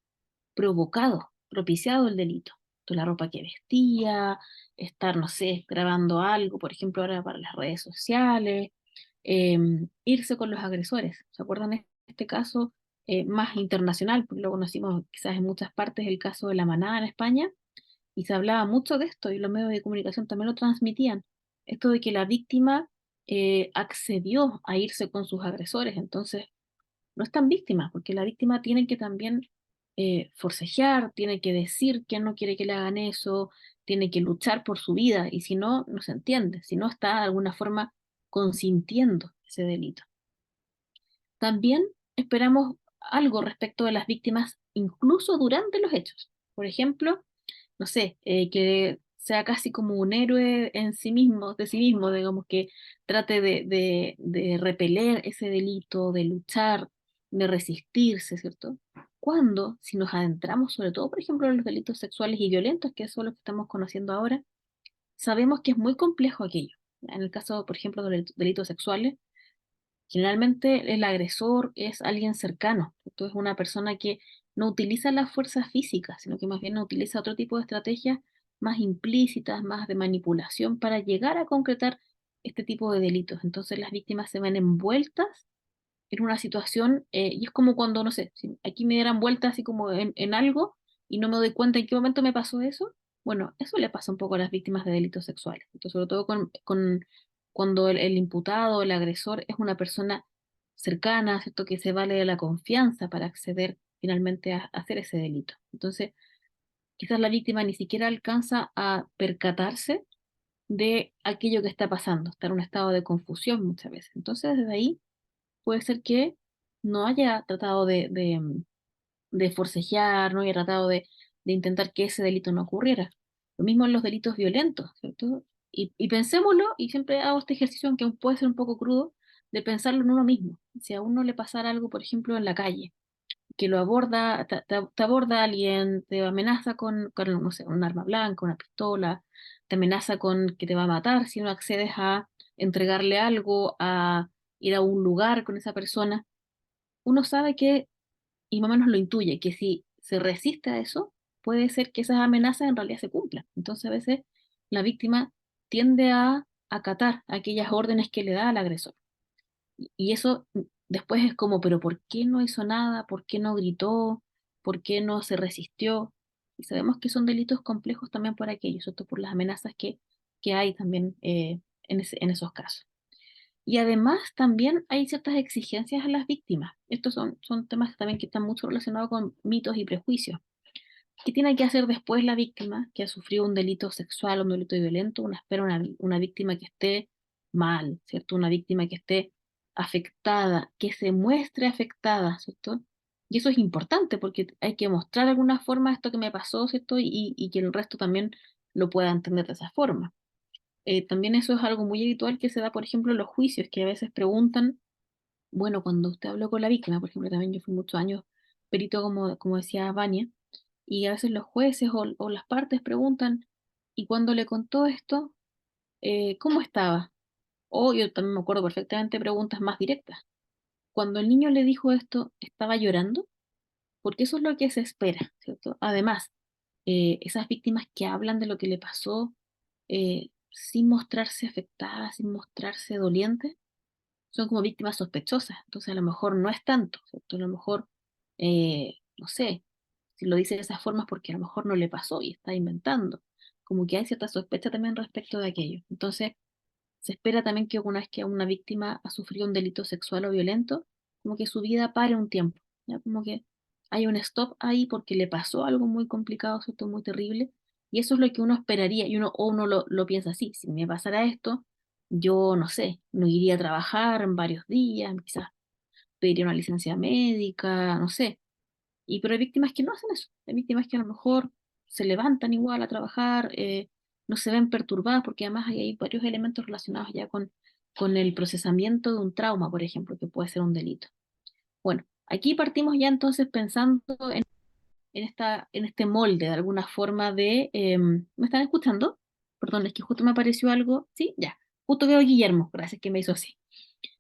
provocado, propiciado el delito. La ropa que vestía, estar, no sé, grabando algo, por ejemplo, ahora para las redes sociales, irse con los agresores. ¿Se acuerdan de este caso más internacional? Porque lo conocimos quizás en muchas partes, el caso de la manada en España, y se hablaba mucho de esto y los medios de comunicación también lo transmitían. Esto de que la víctima accedió a irse con sus agresores, entonces no es tan víctima, porque la víctima tiene que también forcejear, tiene que decir que no quiere que le hagan eso, tiene que luchar por su vida, y si no, no se entiende, si no está de alguna forma consintiendo ese delito. También esperamos algo respecto de las víctimas, incluso durante los hechos. Por ejemplo, no sé, que sea casi como un héroe en sí mismo, de sí mismo, digamos, que trate de repeler ese delito, de luchar, de resistirse, ¿cierto? Cuando, si nos adentramos sobre todo, por ejemplo, en los delitos sexuales y violentos, que son los que estamos conociendo ahora, sabemos que es muy complejo aquello. En el caso, por ejemplo, de los delitos sexuales, generalmente el agresor es alguien cercano, entonces es una persona que no utiliza la fuerza física, sino que más bien utiliza otro tipo de estrategias más implícitas, más de manipulación para llegar a concretar este tipo de delitos. Entonces las víctimas se ven envueltas en una situación y es como cuando, no sé, si aquí me dieran vueltas así como en algo y no me doy cuenta en qué momento me pasó eso. Bueno, eso le pasa un poco a las víctimas de delitos sexuales. Entonces, sobre todo cuando el imputado, el agresor, es una persona cercana, ¿cierto? Que se vale de la confianza para acceder finalmente a hacer ese delito. Entonces, quizás la víctima ni siquiera alcanza a percatarse de aquello que está pasando, está en un estado de confusión muchas veces. Entonces, desde ahí puede ser que no haya tratado de forcejear, no haya tratado de intentar que ese delito no ocurriera. Lo mismo en los delitos violentos, ¿cierto? Y pensémoslo, y siempre hago este ejercicio, aunque aún puede ser un poco crudo, de pensarlo en uno mismo. Si a uno le pasara algo, por ejemplo, en la calle, que lo aborda, te aborda alguien, te amenaza con, no sé, un arma blanca, una pistola, te amenaza con que te va a matar si no accedes a entregarle algo, a ir a un lugar con esa persona, uno sabe que, y más o menos lo intuye, que si se resiste a eso, puede ser que esas amenazas en realidad se cumplan. Entonces a veces la víctima tiende a acatar aquellas órdenes que le da al agresor. Y eso después es como, pero ¿por qué no hizo nada? ¿Por qué no gritó? ¿Por qué no se resistió? Y sabemos que son delitos complejos también por aquello, ¿cierto? Por las amenazas que hay también en esos casos. Y además también hay ciertas exigencias a las víctimas. Estos son temas también que están mucho relacionados con mitos y prejuicios. ¿Qué tiene que hacer después la víctima que ha sufrido un delito sexual, un delito violento? Una espera una víctima que esté mal, ¿cierto? Una víctima que esté afectada, que se muestre afectada, ¿cierto? Y eso es importante porque hay que mostrar de alguna forma esto que me pasó, ¿cierto? Y que el resto también lo pueda entender de esa forma. También eso es algo muy habitual que se da, por ejemplo, en los juicios, que a veces preguntan, bueno, cuando usted habló con la víctima, por ejemplo, también yo fui muchos años perito, como decía Vania, y a veces los jueces o las partes preguntan, ¿y cuando le contó esto, cómo estaba? O yo también me acuerdo perfectamente preguntas más directas. Cuando el niño le dijo esto, ¿estaba llorando? Porque eso es lo que se espera, ¿cierto? Además, esas víctimas que hablan de lo que le pasó sin mostrarse afectadas, sin mostrarse dolientes, son como víctimas sospechosas. Entonces a lo mejor no es tanto, ¿cierto? A lo mejor, no sé, si lo dice de esas formas porque a lo mejor no le pasó y está inventando. Como que hay cierta sospecha también respecto de aquello. Entonces, se espera también que una vez que una víctima ha sufrido un delito sexual o violento, como que su vida pare un tiempo, ¿ya? Como que hay un stop ahí porque le pasó algo muy complicado, ¿cierto? Muy terrible. Y eso es lo que uno esperaría, y uno lo piensa así, si me pasara esto, yo no sé, no iría a trabajar en varios días, quizás pediría una licencia médica, no sé, pero hay víctimas que no hacen eso. Hay víctimas que a lo mejor se levantan igual a trabajar, no se ven perturbadas, porque además hay varios elementos relacionados ya con el procesamiento de un trauma, por ejemplo, que puede ser un delito. Bueno, aquí partimos ya entonces pensando en este molde, de alguna forma de... ¿me están escuchando? Perdón, es que justo me apareció algo. Sí, ya. Justo veo a Guillermo, gracias que me hizo así.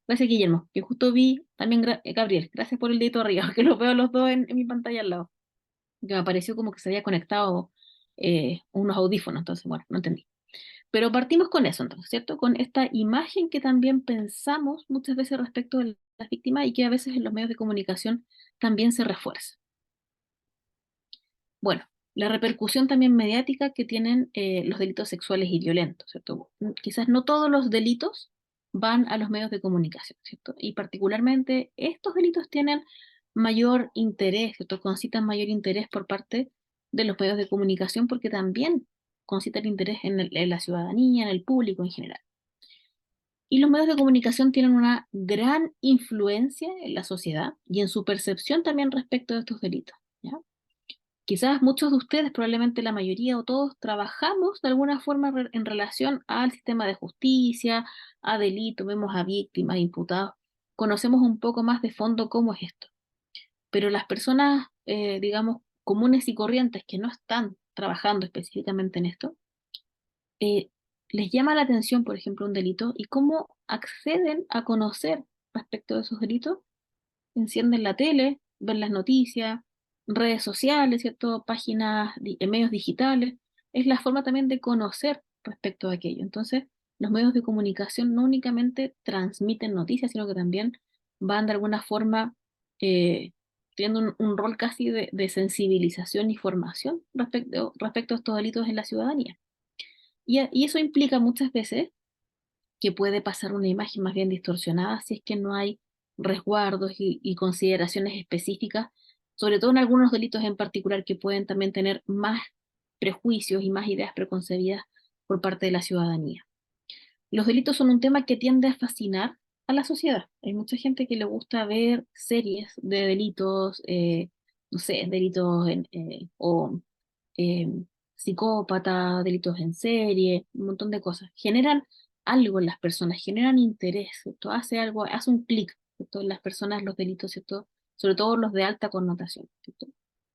Gracias, Guillermo, que justo vi también Gabriel, gracias por el dedito arriba, que los veo los dos en mi pantalla al lado, que me pareció como que se había conectado unos audífonos, entonces, bueno, no entendí. Pero partimos con eso, entonces, ¿cierto? Con esta imagen que también pensamos muchas veces respecto de las víctimas y que a veces en los medios de comunicación también se refuerza. Bueno, la repercusión también mediática que tienen los delitos sexuales y violentos, ¿cierto? Quizás no todos los delitos van a los medios de comunicación, ¿cierto? Y particularmente estos delitos tienen mayor interés, ¿cierto? Concitan mayor interés por parte de los medios de comunicación porque también concitan interés en la ciudadanía, en el público en general. Y los medios de comunicación tienen una gran influencia en la sociedad y en su percepción también respecto de estos delitos, ¿ya? Quizás muchos de ustedes, probablemente la mayoría o todos, trabajamos de alguna forma en relación al sistema de justicia, a delitos, vemos a víctimas, imputados, conocemos un poco más de fondo cómo es esto. Pero las personas, digamos, comunes y corrientes que no están trabajando específicamente en esto, eh, les llama la atención, por ejemplo, un delito y cómo acceden a conocer respecto de esos delitos. Encienden la tele, ven las noticias, redes sociales, ¿cierto? Páginas, medios digitales. Es la forma también de conocer respecto a aquello. Entonces, los medios de comunicación no únicamente transmiten noticias, sino que también van de alguna forma teniendo un rol casi de sensibilización y formación respecto a estos delitos en la ciudadanía. Y eso implica muchas veces que puede pasar una imagen más bien distorsionada si es que no hay resguardos y consideraciones específicas, sobre todo en algunos delitos en particular que pueden también tener más prejuicios y más ideas preconcebidas por parte de la ciudadanía. Los delitos son un tema que tiende a fascinar a la sociedad. Hay mucha gente que le gusta ver series de delitos, no sé, delitos o eh, psicópata, delitos en serie, un montón de cosas. Generan algo en las personas, generan interés, ¿cierto? Hace algo, hace un clic, ¿cierto? En las personas, los delitos, ¿cierto? Sobre todo los de alta connotación, ¿cierto?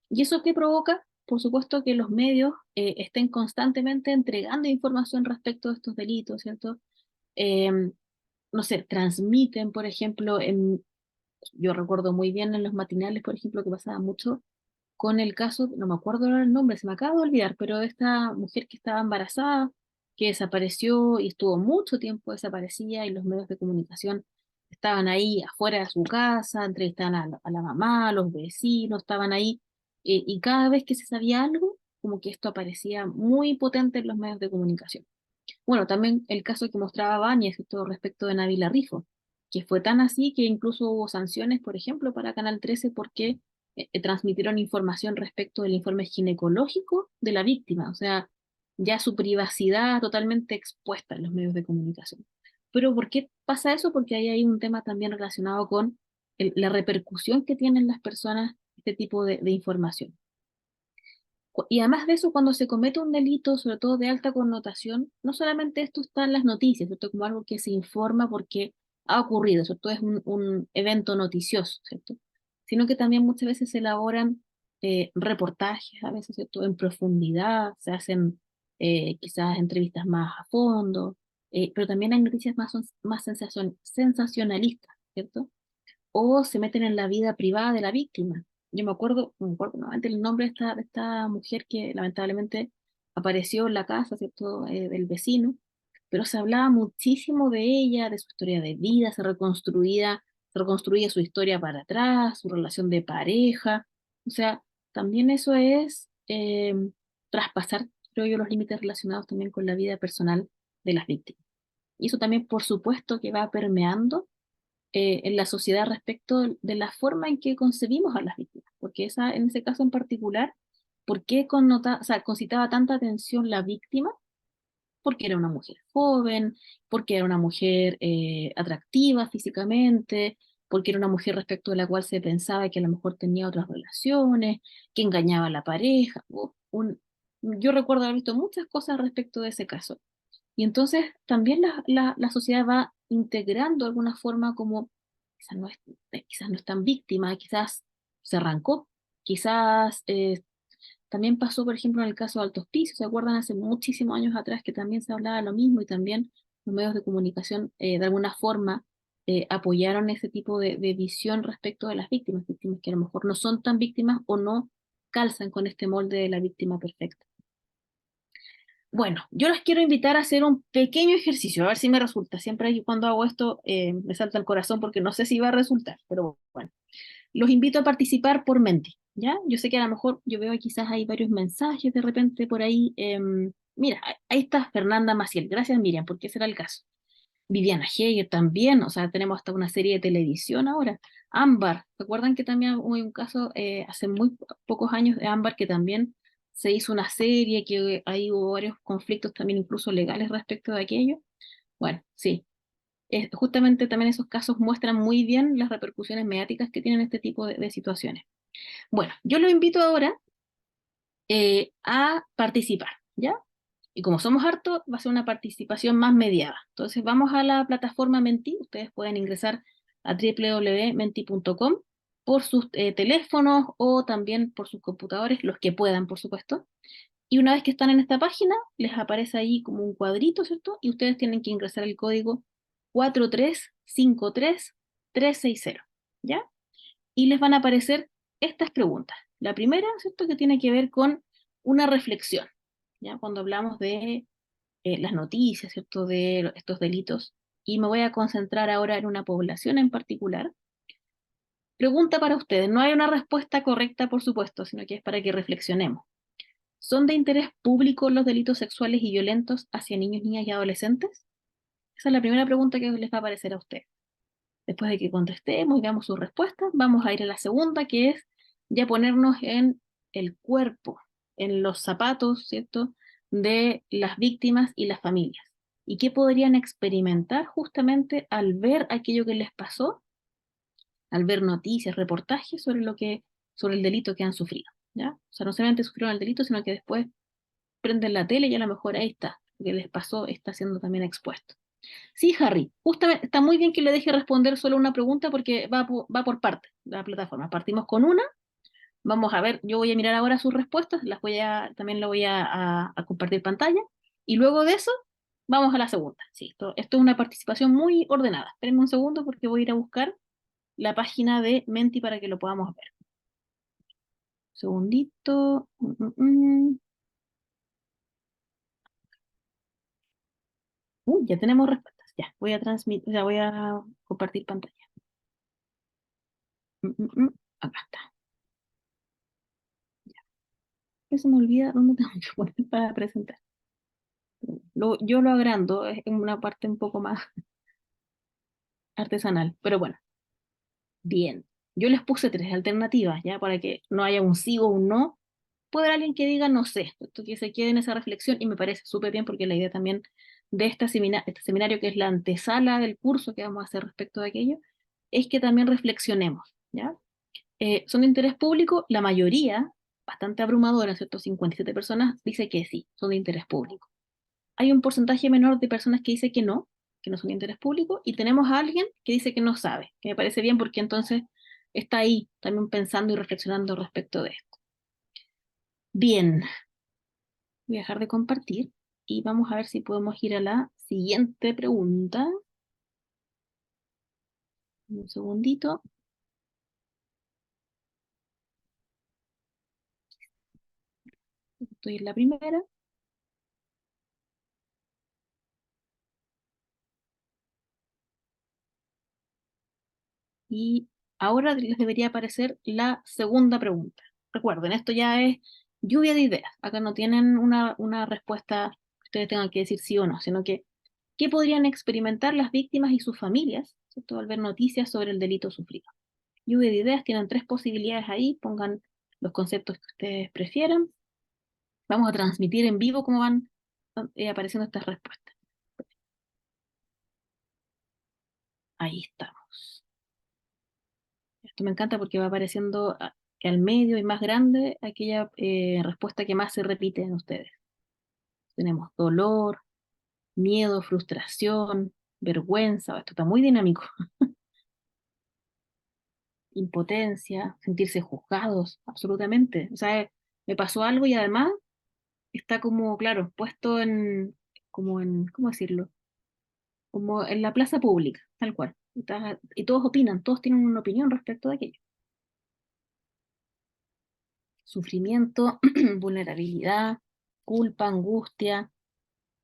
¿Y eso qué provoca? Por supuesto que los medios estén constantemente entregando información respecto a estos delitos, ¿cierto? Em, no sé, transmiten, por ejemplo, yo recuerdo muy bien en los matinales, por ejemplo, que pasaba mucho con el caso, no me acuerdo ahora el nombre, se me acaba de olvidar, pero de esta mujer que estaba embarazada, que desapareció y estuvo mucho tiempo desaparecida y los medios de comunicación estaban ahí afuera de su casa, entrevistaban a la mamá, a los vecinos, estaban ahí y cada vez que se sabía algo, como que esto aparecía muy potente en los medios de comunicación. Bueno, también el caso que mostraba Báñez, todo respecto de Nabila Rifo, que fue tan así que incluso hubo sanciones, por ejemplo, para Canal 13 porque transmitieron información respecto del informe ginecológico de la víctima, o sea, ya su privacidad totalmente expuesta en los medios de comunicación. Pero ¿por qué pasa eso? Porque ahí hay un tema también relacionado con la repercusión que tienen las personas este tipo de información. Y además de eso, cuando se comete un delito, sobre todo de alta connotación, no solamente esto está en las noticias, esto es como algo que se informa porque ha ocurrido, ¿cierto? Es un evento noticioso, ¿cierto? Sino que también muchas veces se elaboran reportajes, a veces, ¿cierto? En profundidad, se hacen quizás entrevistas más a fondo, pero también hay noticias más sensacionalistas, ¿cierto? O se meten en la vida privada de la víctima. Yo me acuerdo nuevamente el nombre de esta mujer que lamentablemente apareció en la casa, ¿cierto? Del vecino, pero se hablaba muchísimo de ella, de su historia de vida, se reconstruía su historia para atrás, su relación de pareja, o sea, también eso es traspasar, creo yo, los límites relacionados también con la vida personal de las víctimas. Y eso también, por supuesto, que va permeando en la sociedad respecto de la forma en que concebimos a las víctimas, porque en ese caso en particular, ¿por qué o sea, concitaba tanta atención la víctima? Porque era una mujer joven, porque era una mujer atractiva físicamente, porque era una mujer respecto de la cual se pensaba que a lo mejor tenía otras relaciones, que engañaba a la pareja. Yo recuerdo haber visto muchas cosas respecto de ese caso. Y entonces también la sociedad va integrando de alguna forma como quizás no es tan víctima, quizás se arrancó, quizás también pasó, por ejemplo, en el caso de Altos Pisos, ¿se acuerdan? Hace muchísimos años atrás que también se hablaba lo mismo y también los medios de comunicación de alguna forma apoyaron ese tipo de visión respecto de las víctimas, víctimas que a lo mejor no son tan víctimas o no calzan con este molde de la víctima perfecta. Bueno, yo los quiero invitar a hacer un pequeño ejercicio, a ver si me resulta. Siempre cuando hago esto me salta el corazón porque no sé si va a resultar, pero bueno. Los invito a participar por Menti, ¿ya? Yo sé que a lo mejor yo veo que quizás hay varios mensajes de repente por ahí. Mira, ahí está Fernanda Maciel. Gracias, Miriam, porque ese era el caso. Viviana Heger también, o sea, tenemos hasta una serie de televisión ahora. Ámbar, ¿recuerdan que también hubo un caso hace muy pocos años de Ámbar que también se hizo una serie, que ahí hubo varios conflictos también incluso legales respecto de aquello? Bueno, sí, justamente también esos casos muestran muy bien las repercusiones mediáticas que tienen este tipo de situaciones. Bueno, yo lo invito ahora a participar, ¿ya? Y como somos hartos, va a ser una participación más mediada. Entonces vamos a la plataforma Menti, ustedes pueden ingresar a www.menti.com por sus teléfonos o también por sus computadores, los que puedan, por supuesto. Y una vez que están en esta página, les aparece ahí como un cuadrito, ¿cierto? Y ustedes tienen que ingresar el código 4353360, ¿ya? Y les van a aparecer estas preguntas. La primera, ¿cierto? Que tiene que ver con una reflexión, ¿ya? Cuando hablamos de las noticias, ¿cierto? De estos delitos. Y me voy a concentrar ahora en una población en particular. Pregunta para ustedes. No hay una respuesta correcta, por supuesto, sino que es para que reflexionemos. ¿Son de interés público los delitos sexuales y violentos hacia niños, niñas y adolescentes? Esa es la primera pregunta que les va a aparecer a ustedes. Después de que contestemos y veamos sus respuestas, vamos a ir a la segunda, que es ya ponernos en el cuerpo, en los zapatos, ¿cierto?, de las víctimas y las familias. ¿Y qué podrían experimentar justamente al ver aquello que les pasó, al ver noticias, reportajes sobre el delito que han sufrido, ¿ya? O sea, no solamente sufrieron el delito, sino que después prenden la tele y a lo mejor ahí está, lo que les pasó está siendo también expuesto. Sí, Harry, justamente está muy bien que le deje responder solo una pregunta porque va por parte de la plataforma. Partimos con una, vamos a ver, yo voy a mirar ahora sus respuestas, también la voy a compartir pantalla, y luego de eso vamos a la segunda. Sí, esto es una participación muy ordenada. Espérenme un segundo porque voy a ir a buscar la página de Menti para que lo podamos ver. Segundito. Ya tenemos respuestas. Ya, voy a transmitir, ya voy a compartir pantalla. Acá está. siempre se me olvida dónde tengo que poner para presentar. Yo lo agrando, es en una parte un poco más artesanal, pero bueno, bien. Yo les puse 3 alternativas, ¿ya? Para que no haya un sí o un no. Puede haber alguien que diga no sé, que se quede en esa reflexión y me parece súper bien porque la idea también de este seminario, que es la antesala del curso que vamos a hacer respecto de aquello, es que también reflexionemos, ¿ya? Son de interés público, la mayoría, bastante abrumadora, ¿cierto? 57 personas, dice que sí, son de interés público. Hay un porcentaje menor de personas que no son de interés público, y tenemos a alguien que dice que no sabe, que me parece bien porque entonces está ahí también pensando y reflexionando respecto de esto. Bien, voy a dejar de compartir y vamos a ver si podemos ir a la siguiente pregunta. Un segundito. Estoy en la primera. Y ahora les debería aparecer la segunda pregunta. Recuerden, esto ya es lluvia de ideas. Acá no tienen una respuesta que ustedes tengan que decir sí o no, sino que ¿qué podrían experimentar las víctimas y sus familias, ¿cierto?, al ver noticias sobre el delito sufrido? Lluvia de ideas, tienen 3 posibilidades ahí, pongan los conceptos que ustedes prefieran. Vamos a transmitir en vivo cómo van apareciendo estas respuestas. Ahí estamos. Esto me encanta porque va apareciendo al medio y más grande aquella respuesta que más se repite en ustedes. Tenemos dolor, miedo, frustración, vergüenza. Esto está muy dinámico. Impotencia, sentirse juzgados, absolutamente. O sea, me pasó algo y además está como, claro, puesto ¿cómo decirlo? Como en la plaza pública, tal cual. Y todos opinan, todos tienen una opinión respecto de aquello. Sufrimiento, vulnerabilidad, culpa, angustia,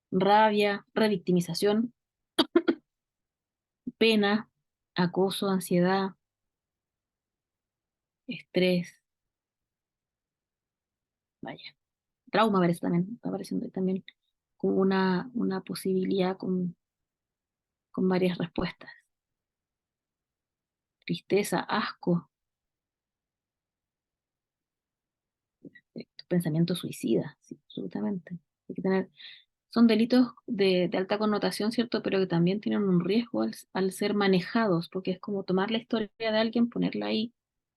rabia, revictimización, pena, acoso, ansiedad, estrés, vaya. Trauma parece también, está apareciendo ahí también como una posibilidad con varias respuestas. Tristeza, asco, pensamiento suicida, sí, absolutamente. Hay que tener, son delitos de alta connotación, ¿cierto? Pero que también tienen un riesgo al ser manejados, porque es como tomar la historia de alguien, ponerla ahí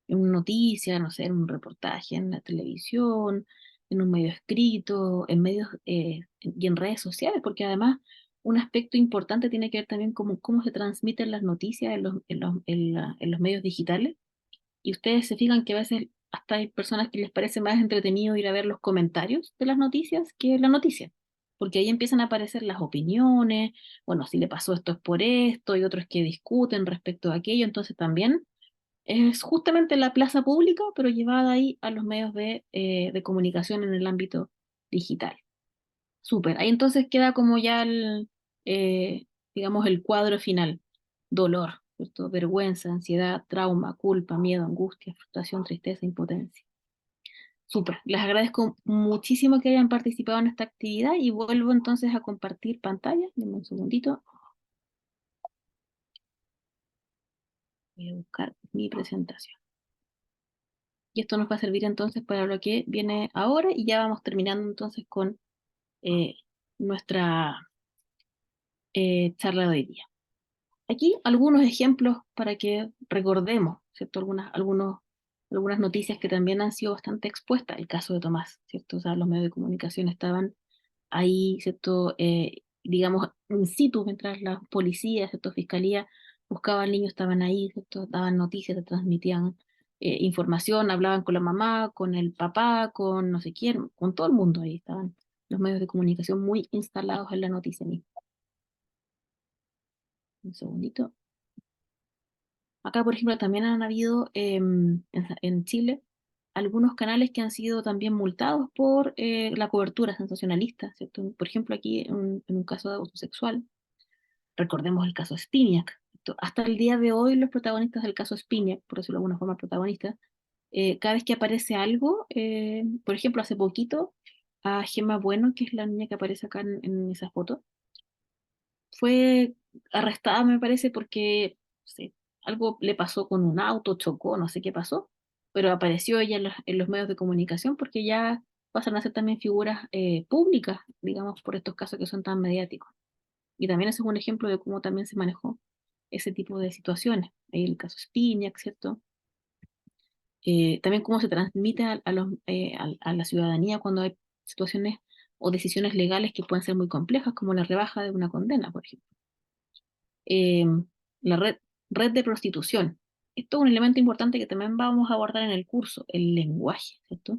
en una noticia, no sé, en un reportaje, en la televisión, en un medio escrito, en medios y en redes sociales, porque además un aspecto importante tiene que ver también cómo se transmiten las noticias en los medios digitales. Y ustedes se fijan que a veces hasta hay personas que les parece más entretenido ir a ver los comentarios de las noticias que la noticia, porque ahí empiezan a aparecer las opiniones, bueno, si le pasó esto es por esto, y otros que discuten respecto a aquello, entonces también es justamente la plaza pública, pero llevada ahí a los medios de comunicación en el ámbito digital. Súper, ahí entonces queda como ya eh, digamos, el cuadro final. Dolor, ¿cierto? Vergüenza, ansiedad, trauma, culpa, miedo, angustia, frustración, tristeza, impotencia. Súper, les agradezco muchísimo que hayan participado en esta actividad y vuelvo entonces a compartir pantalla. Denme un segundito. Voy a buscar mi presentación. Y esto nos va a servir entonces para lo que viene ahora y ya vamos terminando entonces con eh, nuestra charla de hoy día. Aquí algunos ejemplos para que recordemos, ¿cierto? Algunas noticias que también han sido bastante expuestas. El caso de Tomás, ¿cierto? O sea, los medios de comunicación estaban ahí, ¿cierto? Digamos, in situ, mientras la policía, ¿cierto? Fiscalía buscaba al niño, estaban ahí, ¿cierto? Daban noticias, transmitían información, hablaban con la mamá, con el papá, con no sé quién, con todo el mundo ahí estaban los medios de comunicación muy instalados en la noticia misma. Un segundito. Acá, por ejemplo, también han habido en Chile algunos canales que han sido también multados por la cobertura sensacionalista, ¿cierto? Por ejemplo, aquí en un caso de abuso sexual, recordemos el caso Spinac, ¿cierto? Hasta el día de hoy los protagonistas del caso Spinac, por decirlo de alguna forma protagonistas, cada vez que aparece algo, por ejemplo, hace poquito, a Gemma Bueno, que es la niña que aparece acá en esa foto, fue arrestada, me parece, porque no sé, algo le pasó con un auto, chocó, no sé qué pasó, pero apareció ella en los medios de comunicación porque ya pasan a ser también figuras públicas, digamos, por estos casos que son tan mediáticos. Y también ese es un ejemplo de cómo también se manejó ese tipo de situaciones. Ahí el caso Spinac, ¿cierto? También cómo se transmite a la ciudadanía cuando hay situaciones o decisiones legales que pueden ser muy complejas, como la rebaja de una condena, por ejemplo. eh, la red de prostitución. Esto es un elemento importante que también vamos a abordar en el curso, el lenguaje, ¿cierto?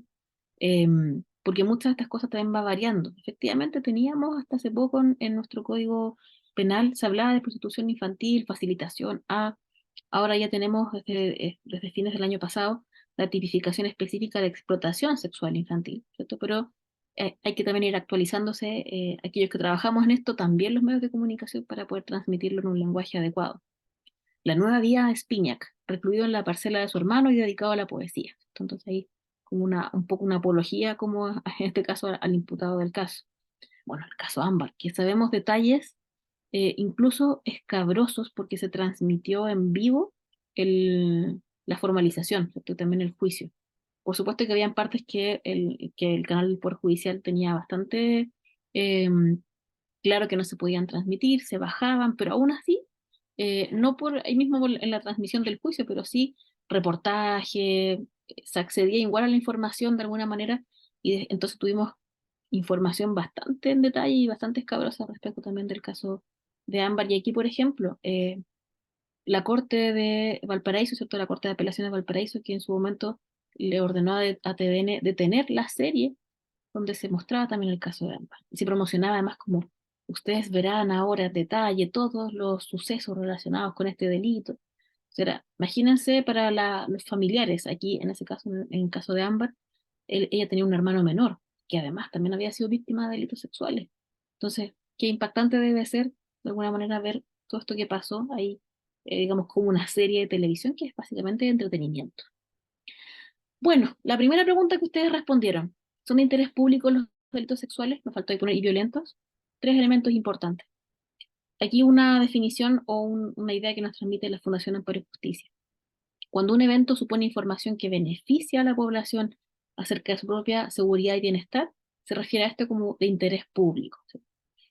Porque muchas de estas cosas también va variando. Efectivamente, teníamos hasta hace poco en nuestro código penal, se hablaba de prostitución infantil, facilitación a, ahora ya tenemos desde fines del año pasado la tipificación específica de explotación sexual infantil, ¿cierto? Pero hay que también ir actualizándose, aquellos que trabajamos en esto, también los medios de comunicación para poder transmitirlo en un lenguaje adecuado. La nueva vía es Piñac, recluido en la parcela de su hermano y dedicado a la poesía. Entonces ahí como un poco una apología, como en este caso al imputado del caso. Bueno, el caso Ámbar, que sabemos detalles incluso escabrosos porque se transmitió en vivo la formalización, ¿cierto? También el juicio. Por supuesto que habían partes que el canal del Poder Judicial tenía bastante eh, claro que no se podían transmitir, se bajaban, pero aún así, no por ahí mismo en la transmisión del juicio, pero sí reportaje, se accedía igual a la información de alguna manera, y entonces tuvimos información bastante en detalle y bastante escabrosa respecto también del caso de Ámbar. Y aquí, por ejemplo, la Corte de Valparaíso, ¿cierto? La Corte de Apelaciones de Valparaíso, que en su momento le ordenó a TVN detener la serie donde se mostraba también el caso de Ámbar. Y se promocionaba además como ustedes verán ahora en detalle todos los sucesos relacionados con este delito. O sea, imagínense para los familiares, aquí en ese caso, en el caso de Ámbar, ella tenía un hermano menor, que además también había sido víctima de delitos sexuales. Entonces, qué impactante debe ser, de alguna manera, ver todo esto que pasó ahí, digamos, como una serie de televisión que es básicamente de entretenimiento. Bueno, la primera pregunta que ustedes respondieron, ¿son de interés público los delitos sexuales? Me faltó ahí poner y violentos. Tres elementos importantes. Aquí una definición o una idea que nos transmite la Fundación Amparo y Justicia. Cuando un evento supone información que beneficia a la población acerca de su propia seguridad y bienestar, se refiere a esto como de interés público, ¿sí?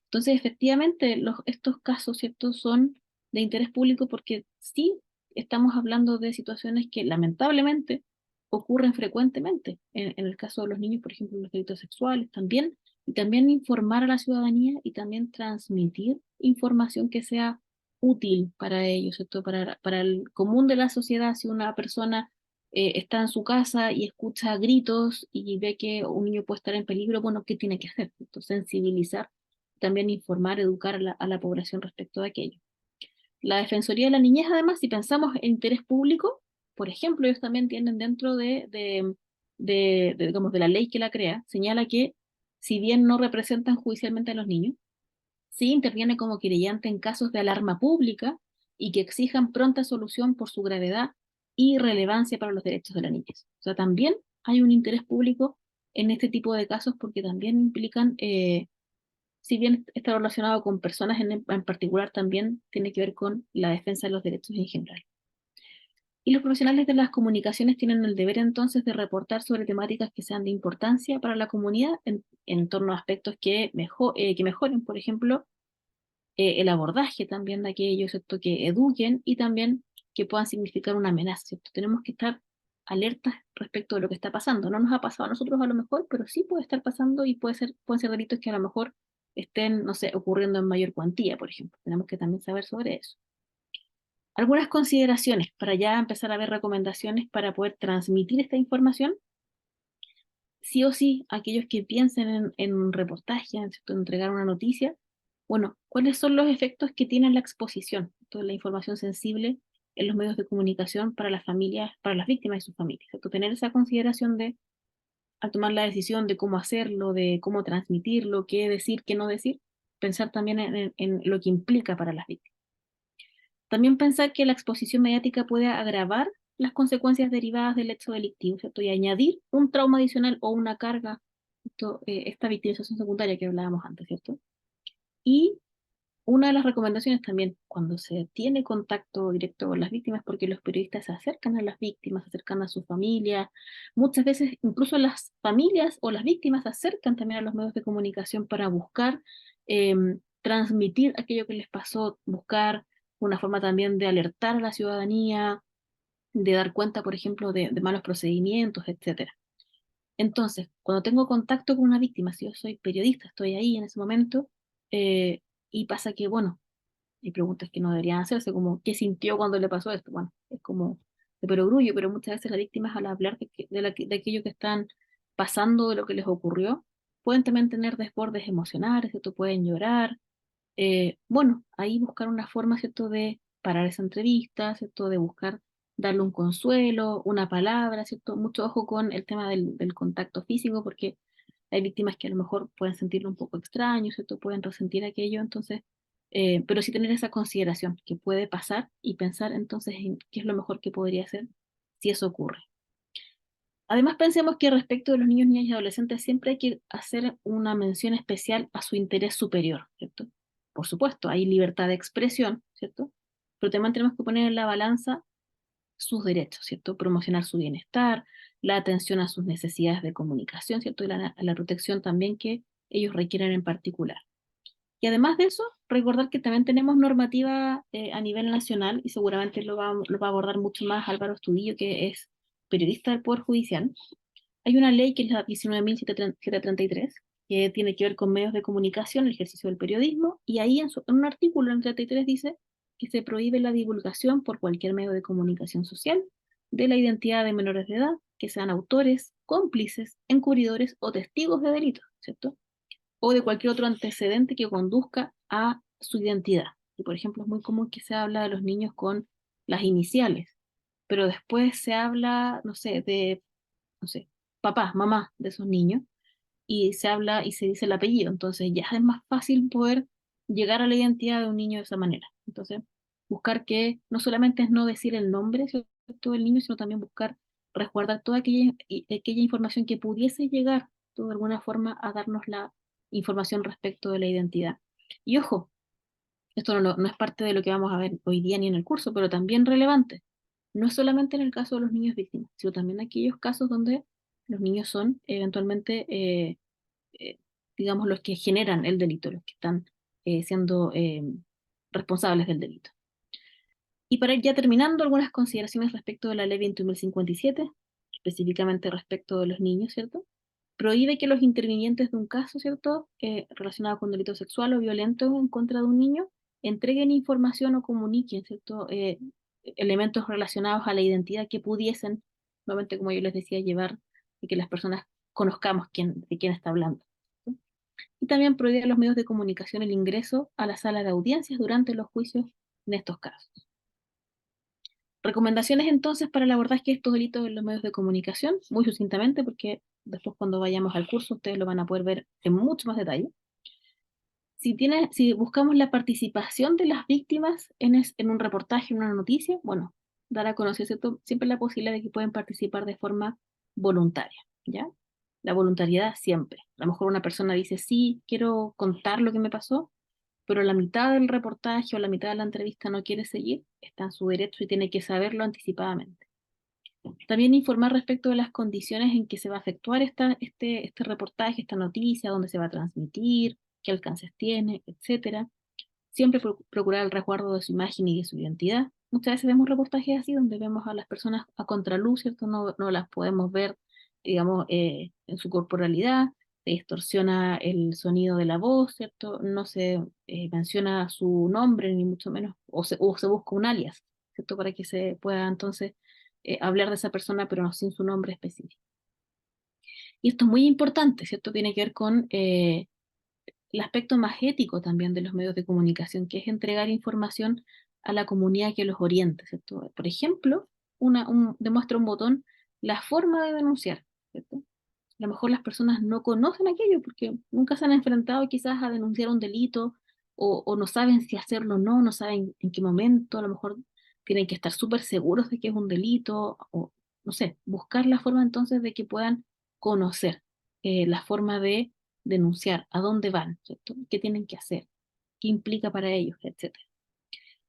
Entonces, efectivamente, estos casos, ¿cierto?, son de interés público porque sí estamos hablando de situaciones que lamentablemente ocurren frecuentemente. En el caso de los niños, por ejemplo, los delitos sexuales también, y también informar a la ciudadanía y también transmitir información que sea útil para ellos, ¿cierto? Para el común de la sociedad, si una persona está en su casa y escucha gritos y ve que un niño puede estar en peligro, bueno, ¿qué tiene que hacer? ¿Cierto? Sensibilizar, también informar, educar a la población respecto de aquello. La Defensoría de la Niñez, además, si pensamos en interés público, por ejemplo, ellos también tienen dentro digamos, de la ley que la crea, señala que si bien no representan judicialmente a los niños, sí interviene como querellante en casos de alarma pública y que exijan pronta solución por su gravedad y relevancia para los derechos de la niñez. O sea, también hay un interés público en este tipo de casos porque también implican si bien está relacionado con personas en particular, también tiene que ver con la defensa de los derechos en general. Y los profesionales de las comunicaciones tienen el deber entonces de reportar sobre temáticas que sean de importancia para la comunidad en torno a aspectos que mejoren, por ejemplo, el abordaje también de aquellos, ¿cierto?, que eduquen y también que puedan significar una amenaza, ¿cierto? Tenemos que estar alertas respecto de lo que está pasando. No nos ha pasado a nosotros a lo mejor, pero sí puede estar pasando y pueden ser delitos que a lo mejor estén, no sé, ocurriendo en mayor cuantía, por ejemplo. Tenemos que también saber sobre eso. Algunas consideraciones para ya empezar a ver recomendaciones para poder transmitir esta información. Sí o sí, aquellos que piensen en un reportaje, en entregar una noticia, bueno, ¿cuáles son los efectos que tiene la exposición, toda la información sensible en los medios de comunicación para las familias, para las víctimas y sus familias? ¿Cierto? Tener esa consideración de, al tomar la decisión de cómo hacerlo, de cómo transmitirlo, qué decir, qué no decir, pensar también en lo que implica para las víctimas. También pensar que la exposición mediática puede agravar las consecuencias derivadas del hecho delictivo, ¿cierto? Y añadir un trauma adicional o una carga, esta victimización secundaria que hablábamos antes, ¿cierto? Y una de las recomendaciones también, cuando se tiene contacto directo con las víctimas, porque los periodistas se acercan a las víctimas, se acercan a su familia, muchas veces incluso las familias o las víctimas se acercan también a los medios de comunicación para buscar transmitir aquello que les pasó, buscar una forma también de alertar a la ciudadanía, de dar cuenta, por ejemplo, de malos procedimientos, etcétera. Entonces, cuando tengo contacto con una víctima, si yo soy periodista, estoy ahí en ese momento, y pasa que, bueno, hay preguntas que no deberían hacerse, como ¿qué sintió cuando le pasó esto? Bueno, es como de perogrullo, pero muchas veces las víctimas al hablar de aquello que están pasando, de lo que les ocurrió, pueden también tener desbordes emocionales, ¿cierto? Pueden llorar. Bueno, ahí buscar una forma, ¿cierto?, de parar esa entrevista, ¿cierto?, de buscar darle un consuelo, una palabra, ¿cierto? Mucho ojo con el tema del contacto físico, porque hay víctimas que a lo mejor pueden sentirlo un poco extraño, ¿cierto? Pueden resentir aquello, entonces, pero sí tener esa consideración que puede pasar y pensar entonces en qué es lo mejor que podría hacer si eso ocurre. Además, pensemos que respecto de los niños, niñas y adolescentes siempre hay que hacer una mención especial a su interés superior, ¿cierto? Por supuesto, hay libertad de expresión, ¿cierto? Pero también tenemos que poner en la balanza sus derechos, ¿cierto? Promocionar su bienestar, la atención a sus necesidades de comunicación, ¿cierto? Y la protección también que ellos requieren en particular. Y además de eso, recordar que también tenemos normativa a nivel nacional, y seguramente lo va a abordar mucho más Álvaro Estudillo, que es periodista del Poder Judicial. Hay una ley que es la 19.733, que tiene que ver con medios de comunicación, el ejercicio del periodismo, y ahí en un artículo en el 33 dice que se prohíbe la divulgación por cualquier medio de comunicación social de la identidad de menores de edad que sean autores, cómplices, encubridores o testigos de delitos, ¿cierto? O de cualquier otro antecedente que conduzca a su identidad. Y por ejemplo, es muy común que se habla de los niños con las iniciales, pero después se habla, no sé, no sé, papá, mamá de esos niños, y se habla y se dice el apellido. Entonces ya es más fácil poder llegar a la identidad de un niño de esa manera. Entonces, buscar que no solamente es no decir el nombre, ¿cierto?, del niño, sino también buscar resguardar toda aquella información que pudiese llegar de alguna forma a darnos la información respecto de la identidad. Y ojo, esto no es parte de lo que vamos a ver hoy día ni en el curso, pero también relevante. No es solamente en el caso de los niños víctimas, sino también en aquellos casos donde los niños son eventualmente, eh, digamos, los que generan el delito, los que están siendo responsables del delito. Y para ir ya terminando, algunas consideraciones respecto de la ley 21.057, específicamente respecto de los niños, ¿cierto? Prohíbe que los intervinientes de un caso, ¿cierto?, relacionado con delito sexual o violento en contra de un niño, entreguen información o comuniquen, ¿cierto?, elementos relacionados a la identidad que pudiesen, nuevamente como yo les decía, llevar y que las personas conozcamos de quién está hablando, ¿cierto? Y también prohíbe a los medios de comunicación el ingreso a la sala de audiencias durante los juicios en estos casos. Recomendaciones entonces para el abordaje de estos delitos en los medios de comunicación, muy sucintamente, porque después cuando vayamos al curso ustedes lo van a poder ver en mucho más detalle. Si buscamos la participación de las víctimas en un reportaje, en una noticia, bueno, dar a conocer, ¿cierto?, siempre la posibilidad de que pueden participar de forma voluntaria, ¿ya? La voluntariedad siempre. A lo mejor una persona dice, sí, quiero contar lo que me pasó, pero la mitad del reportaje o la mitad de la entrevista no quiere seguir, está en su derecho y tiene que saberlo anticipadamente. También informar respecto de las condiciones en que se va a efectuar este reportaje, esta noticia, dónde se va a transmitir, qué alcances tiene, etcétera. Siempre procurar el resguardo de su imagen y de su identidad. Muchas veces vemos reportajes así donde vemos a las personas a contraluz, ¿cierto? No las podemos ver, digamos, en su corporalidad, se distorsiona el sonido de la voz, ¿cierto? No se menciona su nombre, ni mucho menos, o se busca un alias, ¿cierto? Para que se pueda entonces hablar de esa persona, pero no sin su nombre específico. Y esto es muy importante, ¿cierto? Tiene que ver con el aspecto más ético también de los medios de comunicación, que es entregar información a la comunidad que los oriente, ¿cierto? Por ejemplo, demuestra un botón la forma de denunciar, ¿cierto? A lo mejor las personas no conocen aquello porque nunca se han enfrentado quizás a denunciar un delito o no saben si hacerlo o no saben en qué momento, a lo mejor tienen que estar súper seguros de que es un delito, o no sé, buscar la forma entonces de que puedan conocer la forma de denunciar, a dónde van, ¿cierto? ¿Qué tienen que hacer? ¿Qué implica para ellos, etcétera?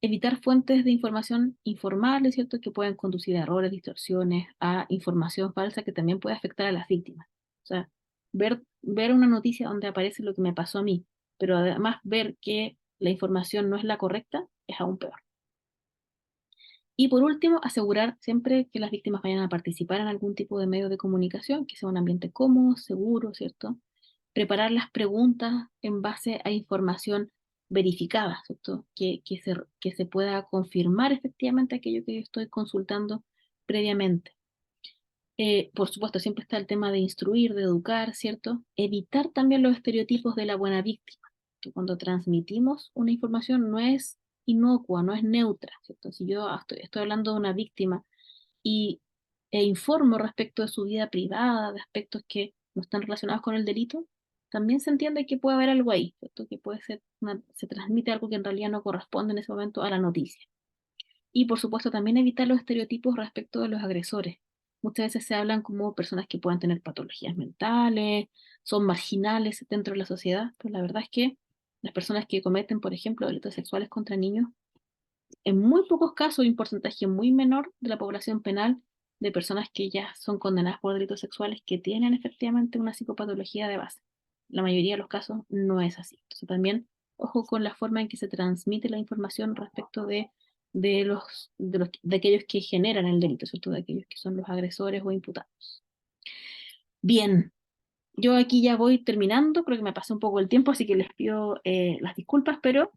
Evitar fuentes de información informales, ¿cierto? Que pueden conducir a errores, distorsiones, a información falsa que también puede afectar a las víctimas. O sea, ver una noticia donde aparece lo que me pasó a mí, pero además ver que la información no es la correcta, es aún peor. Y por último, asegurar siempre que las víctimas vayan a participar en algún tipo de medio de comunicación, que sea un ambiente cómodo, seguro, ¿cierto? Preparar las preguntas en base a información verificada, ¿cierto? Que se pueda confirmar efectivamente aquello que yo estoy consultando previamente. Por supuesto, siempre está el tema de instruir, de educar, ¿cierto? Evitar también los estereotipos de la buena víctima, que cuando transmitimos una información no es inocua, no es neutra, ¿cierto? Si yo estoy hablando de una víctima y, informo respecto de su vida privada, de aspectos que no están relacionados con el delito, también se entiende que puede haber algo ahí, ¿cierto? Que puede ser se transmite algo que en realidad no corresponde en ese momento a la noticia. Y por supuesto también evitar los estereotipos respecto de los agresores. Muchas veces se hablan como personas que puedan tener patologías mentales, son marginales dentro de la sociedad, pero la verdad es que las personas que cometen, por ejemplo, delitos sexuales contra niños, en muy pocos casos, un porcentaje muy menor de la población penal de personas que ya son condenadas por delitos sexuales que tienen efectivamente una psicopatología de base. La mayoría de los casos no es así. Entonces también, ojo con la forma en que se transmite la información respecto de aquellos que generan el delito, ¿cierto? De aquellos que son los agresores o imputados. Bien, yo aquí ya voy terminando, creo que me pasé un poco el tiempo, así que les pido las disculpas, pero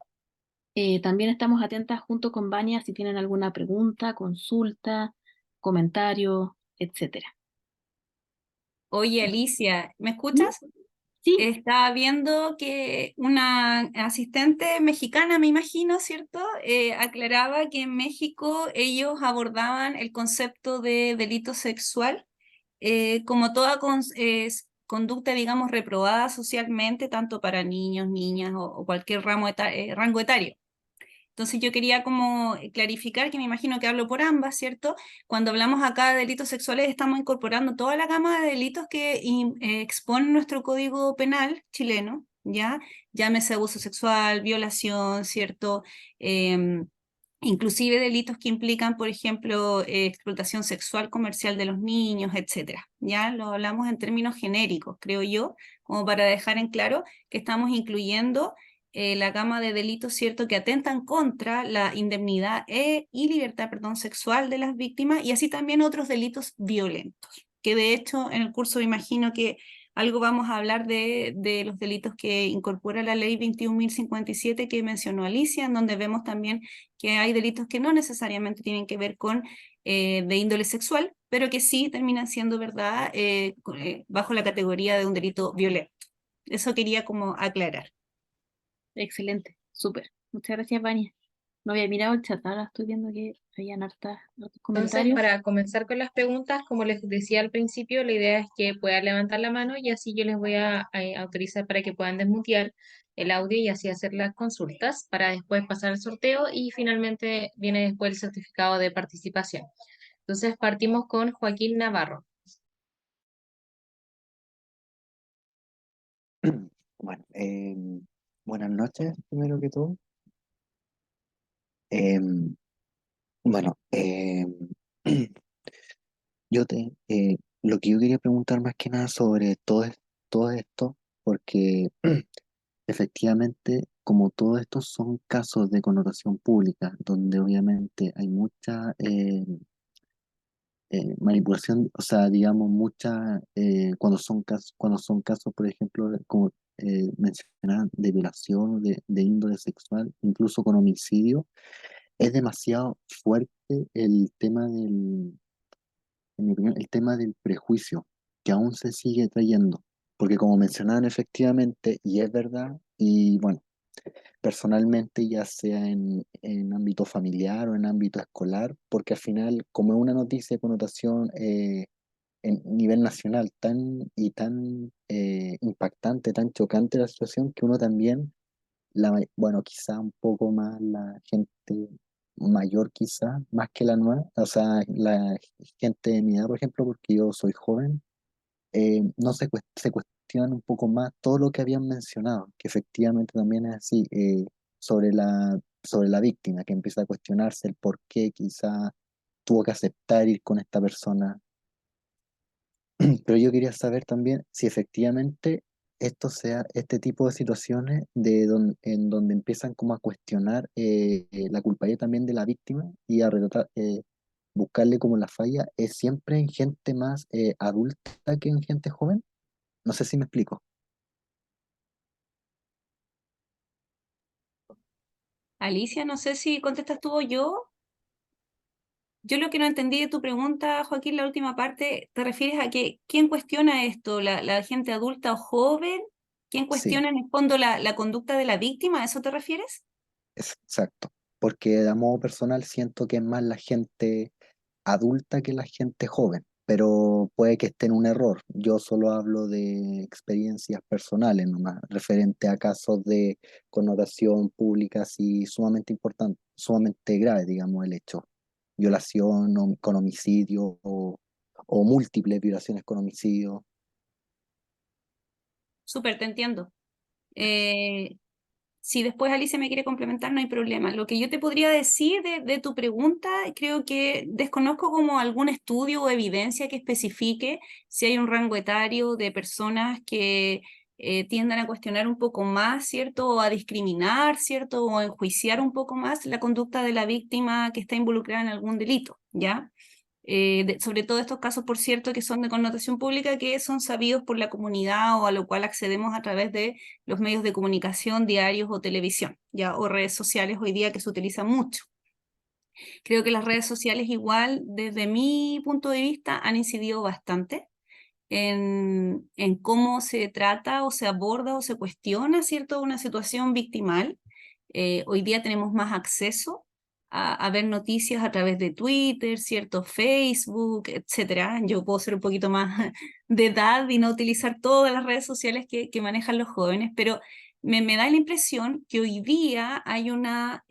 también estamos atentas junto con Vania si tienen alguna pregunta, consulta, comentario, etcétera. Oye, Alicia, ¿me ¿Mm? escuchas? Sí, Estaba viendo que una asistente mexicana, me imagino, ¿cierto? Aclaraba que en México ellos abordaban el concepto de delito sexual como toda conducta, digamos, reprobada socialmente, tanto para niños, niñas o cualquier rango etario. Entonces yo quería como clarificar, que me imagino que hablo por ambas, ¿cierto? Cuando hablamos acá de delitos sexuales estamos incorporando toda la gama de delitos que expone nuestro Código Penal chileno, ¿ya? Llámese abuso sexual, violación, ¿cierto? Em, Inclusive delitos que implican, por ejemplo, explotación sexual comercial de los niños, etcétera. Ya lo hablamos en términos genéricos, creo yo, como para dejar en claro que estamos incluyendo la gama de delitos, ¿cierto?, que atentan contra la indemnidad y libertad, perdón, sexual de las víctimas, y así también otros delitos violentos, que de hecho en el curso me imagino que algo vamos a hablar de los delitos que incorpora la ley 21.057 que mencionó Alicia, en donde vemos también que hay delitos que no necesariamente tienen que ver con de índole sexual, pero que sí terminan siendo, ¿verdad?, bajo la categoría de un delito violento. Eso quería como aclarar. excelente, súper. Muchas gracias, Vania. No había mirado el chat, ahora estoy viendo que habían hartos Entonces, comentarios. para comenzar con las preguntas, como les decía al principio, la idea es que puedan levantar la mano y así yo les voy a autorizar para que puedan desmutear el audio y así hacer las consultas para después pasar al sorteo y finalmente viene después el certificado de participación. Entonces, partimos con Joaquín Navarro. Bueno, buenas noches, primero que todo. Em, bueno, lo que yo quería preguntar más que nada sobre todo esto, porque efectivamente, como todos estos son casos de connotación pública, donde obviamente hay mucha manipulación, o sea, digamos, cuando son casos, por ejemplo, como mencionaban, de violación o de índole sexual, incluso con homicidio, es demasiado fuerte el tema en mi opinión, el tema del prejuicio, que aún se sigue trayendo, porque como mencionaban efectivamente, y es verdad, y bueno, personalmente, ya sea en ámbito familiar o en ámbito escolar, porque al final, como es una noticia de connotación en nivel nacional tan impactante, tan chocante la situación, que uno también, bueno, quizá un poco más la gente mayor quizá, más que la nueva. O sea, la gente de mi edad, por ejemplo, porque yo soy joven, no se cuestionan un poco más todo lo que habían mencionado, que efectivamente también es así, sobre la víctima, que empieza a cuestionarse el por qué quizá tuvo que aceptar ir con esta persona. Pero yo quería saber también si efectivamente este tipo de situaciones en donde empiezan como a cuestionar la culpabilidad también de la víctima y a buscarle como la falla, es siempre en gente más adulta que en gente joven. No sé si me explico. Alicia, no sé si contestas tú o yo. Yo lo que no entendí de tu pregunta, Joaquín, la última parte, ¿te refieres a que quién cuestiona esto? ¿La gente adulta o joven? ¿Quién Sí, cuestiona en el fondo la conducta de la víctima? ¿A eso te refieres? es exacto. Porque de modo personal siento que es más la gente adulta que la gente joven, pero puede que esté en un error. Yo solo hablo de experiencias personales nomás, referente a casos de connotación pública así sumamente importante, sumamente grave, digamos, el hecho. Violación con homicidio o múltiples violaciones con homicidio. Súper, te entiendo. Eh, Si después Alicia me quiere complementar, no hay problema. Lo que yo te podría decir de tu pregunta, creo que desconozco como algún estudio o evidencia que especifique si hay un rango etario de personas que tiendan a cuestionar un poco más, ¿cierto? O a discriminar, ¿cierto? O a enjuiciar un poco más la conducta de la víctima que está involucrada en algún delito, ¿ya? Sobre todo estos casos, por cierto, que son de connotación pública, que son sabidos por la comunidad o a lo cual accedemos a través de los medios de comunicación, diarios o televisión, ya, o redes sociales hoy día que se utilizan mucho. Creo que las redes sociales igual, desde mi punto de vista, han incidido bastante en cómo se trata o se aborda o se cuestiona, ¿cierto?, una situación victimal. Hoy día tenemos más acceso a ver noticias a través de Twitter, ¿cierto?, Facebook, etcétera. Yo puedo ser un poquito más de edad y no utilizar todas las redes sociales que manejan los jóvenes, pero me da la impresión que hoy día hay una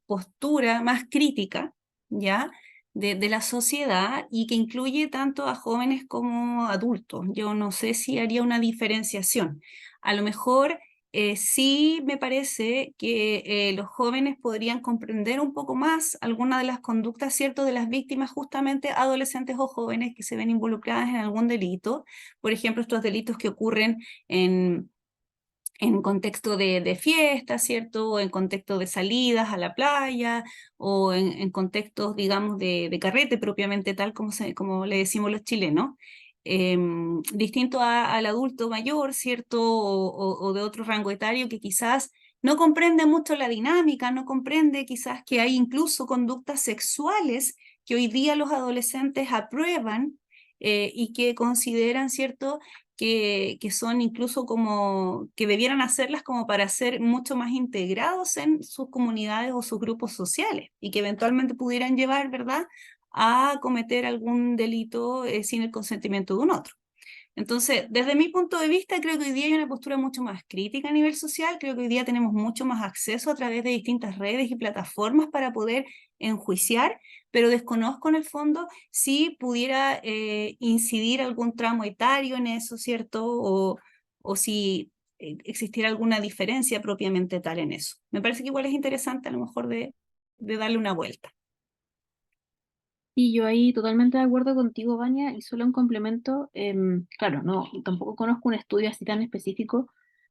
postura más crítica, ¿ya?, de la sociedad y que incluye tanto a jóvenes como adultos. Yo no sé si haría una diferenciación. A lo mejor sí me parece que los jóvenes podrían comprender un poco más algunas de las conductas, ¿cierto?, de las víctimas, justamente adolescentes o jóvenes que se ven involucradas en algún delito. Por ejemplo, estos delitos que ocurren en contexto de fiesta, ¿cierto? O en contexto de salidas a la playa, o en contextos, digamos, de carrete propiamente tal como le decimos los chilenos. Distinto al adulto mayor, ¿cierto? O de otro rango etario que quizás no comprende mucho la dinámica, no comprende quizás que hay incluso conductas sexuales que hoy día los adolescentes aprueban y que consideran, ¿cierto?, que son incluso como que debieran hacerlas como para ser mucho más integrados en sus comunidades o sus grupos sociales y que eventualmente pudieran llevar, ¿verdad?, a cometer algún delito sin el consentimiento de un otro. Entonces, desde mi punto de vista, creo que hoy día hay una postura mucho más crítica a nivel social, creo que hoy día tenemos mucho más acceso a través de distintas redes y plataformas para poder enjuiciar, pero desconozco en el fondo si pudiera incidir algún tramo etario en eso, ¿cierto? O si existiera alguna diferencia propiamente tal en eso. Me parece que igual es interesante a lo mejor de darle una vuelta. Y yo ahí totalmente de acuerdo contigo, Vania, y solo un complemento, claro, no, tampoco conozco un estudio así tan específico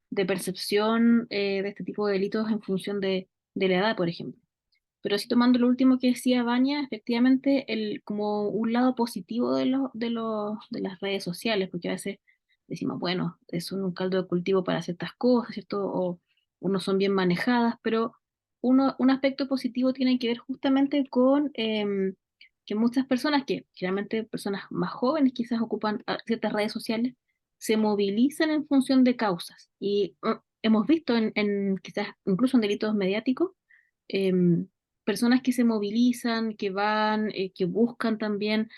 de percepción de este tipo de delitos en función de la edad, por ejemplo. Pero sí tomando lo último que decía Vania, efectivamente, como un lado positivo de las redes sociales, porque a veces decimos, bueno, es un caldo de cultivo para ciertas cosas, ¿cierto? O no son bien manejadas, pero un aspecto positivo tiene que ver justamente con que muchas personas, que generalmente personas más jóvenes quizás ocupan ciertas redes sociales, se movilizan en función de causas. Y hemos visto quizás incluso en delitos mediáticos, em, personas que se movilizan, que van, que buscan también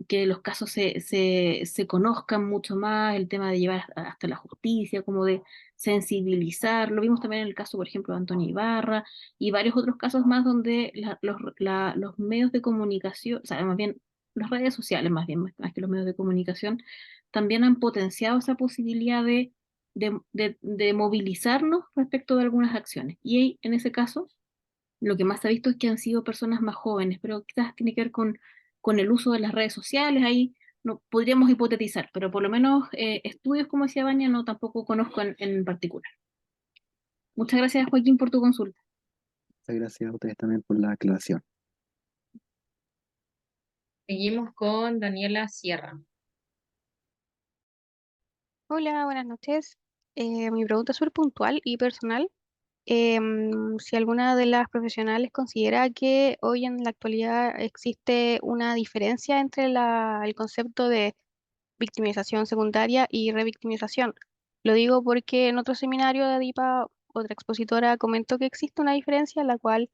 que los casos se conozcan mucho más, el tema de llevar hasta la justicia, como de sensibilizar. Lo vimos también en el caso, por ejemplo, de Antonio Ibarra y varios otros casos más donde los medios de comunicación, o sea, más bien las redes sociales, más que los medios de comunicación, también han potenciado esa posibilidad de movilizarnos respecto de algunas acciones. Y en ese caso, lo que más se ha visto es que han sido personas más jóvenes, pero quizás tiene que ver con el uso de las redes sociales, ahí no podríamos hipotetizar, pero por lo menos estudios, como decía Baña, no tampoco conozco en particular. Muchas gracias, Joaquín, por tu consulta. Muchas gracias a ustedes también por la aclaración. Seguimos con Daniela Sierra. Hola, buenas noches. Mi pregunta es súper puntual y personal. Si alguna de las profesionales considera que hoy en la actualidad existe una diferencia entre el concepto de victimización secundaria y revictimización. Lo digo porque en otro seminario de ADIPA, otra expositora comentó que existe una diferencia, la cual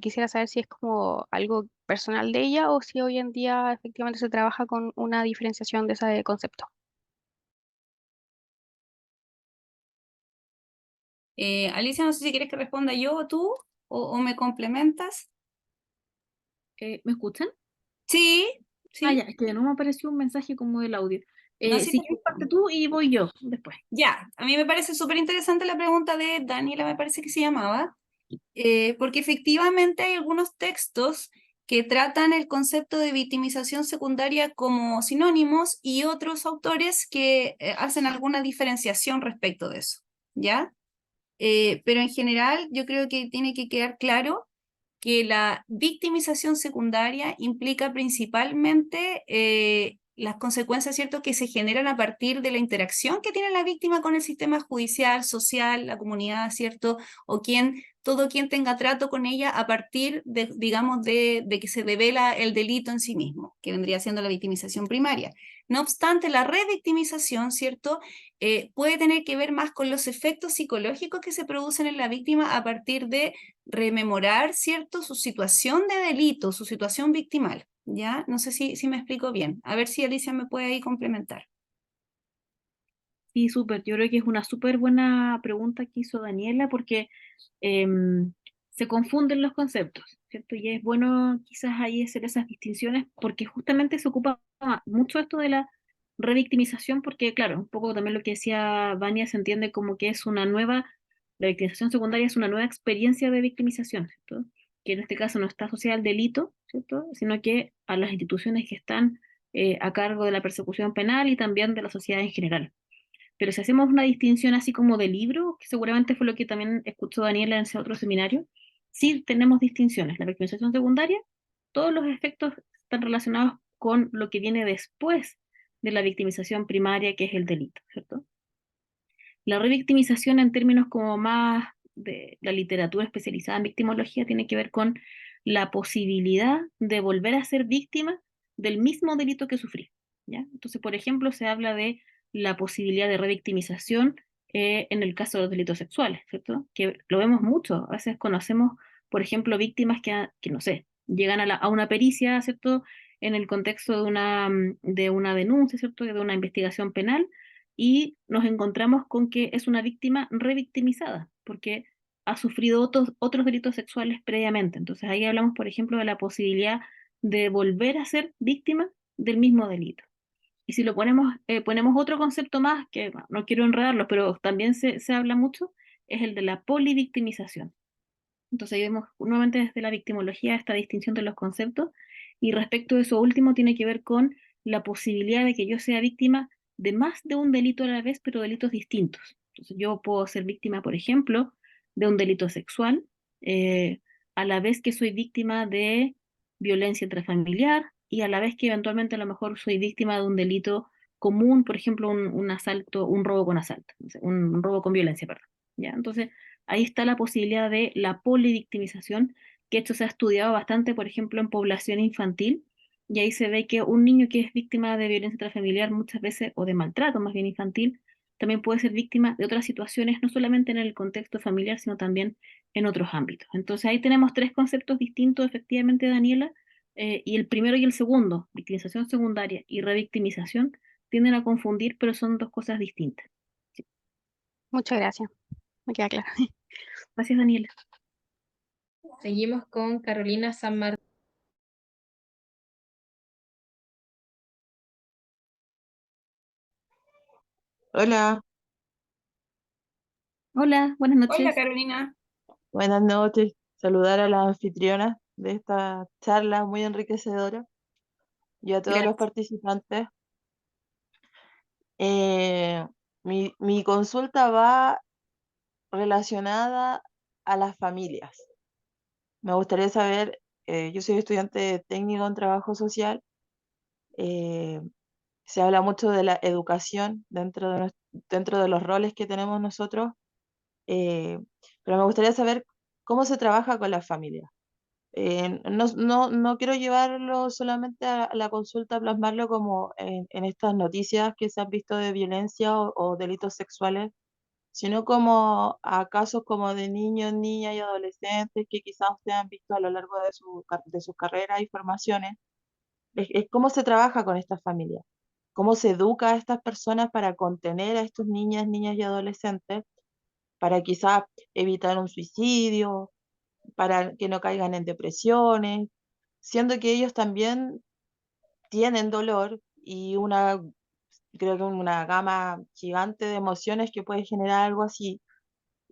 quisiera saber si es como algo personal de ella o si hoy en día efectivamente se trabaja con una diferenciación de ese concepto. Alicia, no sé si quieres que responda yo o tú, o me complementas. ¿Me escuchan? Sí, Ah, ya, sí. es que de nuevo me apareció un mensaje como del audio. No, sí, Si quieres, parte tú y voy yo después. ya, a mí me parece súper interesante la pregunta de Daniela, me parece que se llamaba, porque efectivamente hay algunos textos que tratan el concepto de victimización secundaria como sinónimos y otros autores que hacen alguna diferenciación respecto de eso, ¿ya? Pero en general yo creo que tiene que quedar claro que la victimización secundaria implica principalmente las consecuencias, ¿cierto?, que se generan a partir de la interacción que tiene la víctima con el sistema judicial, social, la comunidad, ¿cierto? O todo quien tenga trato con ella a partir de, digamos, de que se devela el delito en sí mismo, que vendría siendo la victimización primaria. No obstante, la revictimización, ¿cierto?, puede tener que ver más con los efectos psicológicos que se producen en la víctima a partir de rememorar, ¿cierto?, su situación de delito, su situación victimal, ¿ya? No sé si me explico bien. A ver si Alicia me puede ahí complementar. Sí, súper. Yo creo que es una súper buena pregunta que hizo Daniela porque se confunden los conceptos, ¿cierto? Y es bueno quizás ahí hacer esas distinciones porque justamente se ocupa mucho esto de la revictimización porque, claro, un poco también lo que decía Vania se entiende como que es una nueva, la victimización secundaria es una nueva experiencia de victimización, ¿cierto? Que en este caso no está asociada al delito, ¿cierto? Sino que a las instituciones que están a cargo de la persecución penal y también de la sociedad en general. Pero si hacemos una distinción así como de libro, que seguramente fue lo que también escuchó Daniela en ese otro seminario, sí tenemos distinciones. La victimización secundaria, todos los efectos están relacionados con lo que viene después de la victimización primaria, que es el delito, ¿cierto? La revictimización en términos como más de la literatura especializada en victimología tiene que ver con la posibilidad de volver a ser víctima del mismo delito que sufrí, ¿ya? Entonces, por ejemplo, se habla de la posibilidad de revictimización en el caso de los delitos sexuales, ¿cierto? Que lo vemos mucho. A veces conocemos, por ejemplo, víctimas que no sé, llegan a una pericia, ¿cierto? En el contexto de una denuncia, ¿cierto? De una investigación penal y nos encontramos con que es una víctima revictimizada, porque ha sufrido otros delitos sexuales previamente. Entonces ahí hablamos, por ejemplo, de la posibilidad de volver a ser víctima del mismo delito. Y si lo ponemos otro concepto más, que bueno, no quiero enredarlo, pero también se habla mucho, es el de la polivictimización. Entonces ahí vemos nuevamente desde la victimología esta distinción de los conceptos y respecto de eso último tiene que ver con la posibilidad de que yo sea víctima de más de un delito a la vez, pero delitos distintos. Entonces yo puedo ser víctima, por ejemplo, de un delito sexual, a la vez que soy víctima de violencia intrafamiliar y a la vez que eventualmente a lo mejor soy víctima de un delito común, por ejemplo, un asalto, un robo con asalto, un robo con violencia, perdón. ¿Ya? Entonces, ahí está la posibilidad de la polivictimización, que esto se ha estudiado bastante, por ejemplo, en población infantil, y ahí se ve que un niño que es víctima de violencia intrafamiliar muchas veces, o de maltrato más bien infantil, también puede ser víctima de otras situaciones, no solamente en el contexto familiar, sino también en otros ámbitos. Entonces ahí tenemos tres conceptos distintos, efectivamente, Daniela, y el primero y el segundo, victimización secundaria y revictimización, tienden a confundir, pero son dos cosas distintas. Sí. Muchas gracias. Me queda claro. Gracias, Daniela. Seguimos con Carolina San Martín. Hola, Hola, buenas Hola, noches. Carolina. buenas noches. Saludar a la anfitriona de esta charla muy enriquecedora y a todos los Gracias. participantes. Eh, mi consulta va relacionada a las familias. Me gustaría saber, yo soy estudiante técnico en trabajo social, eh, se habla mucho de la educación dentro de los roles que tenemos nosotros, eh, pero me gustaría saber cómo se trabaja con las familias. No quiero llevarlo solamente a la consulta, a plasmarlo como en estas noticias que se han visto de violencia o delitos sexuales, sino como a casos como de niños, niñas y adolescentes que quizás ustedes han visto a lo largo de sus carreras y formaciones. Es cómo se trabaja con estas familias, cómo se educa a estas personas para contener a estos niñas, niñas y adolescentes, para quizás evitar un suicidio, para que no caigan en depresiones, siendo que ellos también tienen dolor y creo que una gama gigante de emociones que puede generar algo así.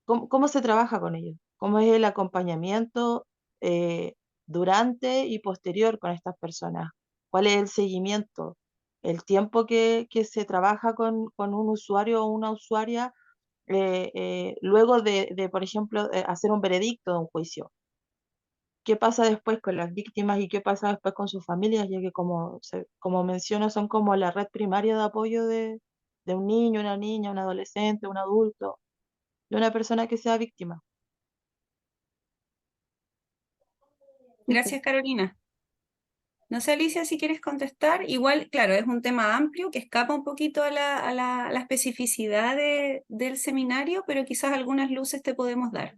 ¿Cómo se trabaja con ellos? ¿Cómo es el acompañamiento eh, durante y posterior con estas personas? ¿Cuál es el seguimiento? El tiempo que se trabaja con un usuario o una usuaria luego por ejemplo, hacer un veredicto de un juicio. ¿Qué pasa después con las víctimas y qué pasa después con sus familias? Ya que como menciono, son como la red primaria de apoyo de un niño, una niña, un adolescente, un adulto, de una persona que sea víctima. Gracias, Carolina. No sé, Alicia, si quieres contestar. Igual, claro, es un tema amplio que escapa un poquito a la especificidad del seminario, pero quizás algunas luces te podemos dar.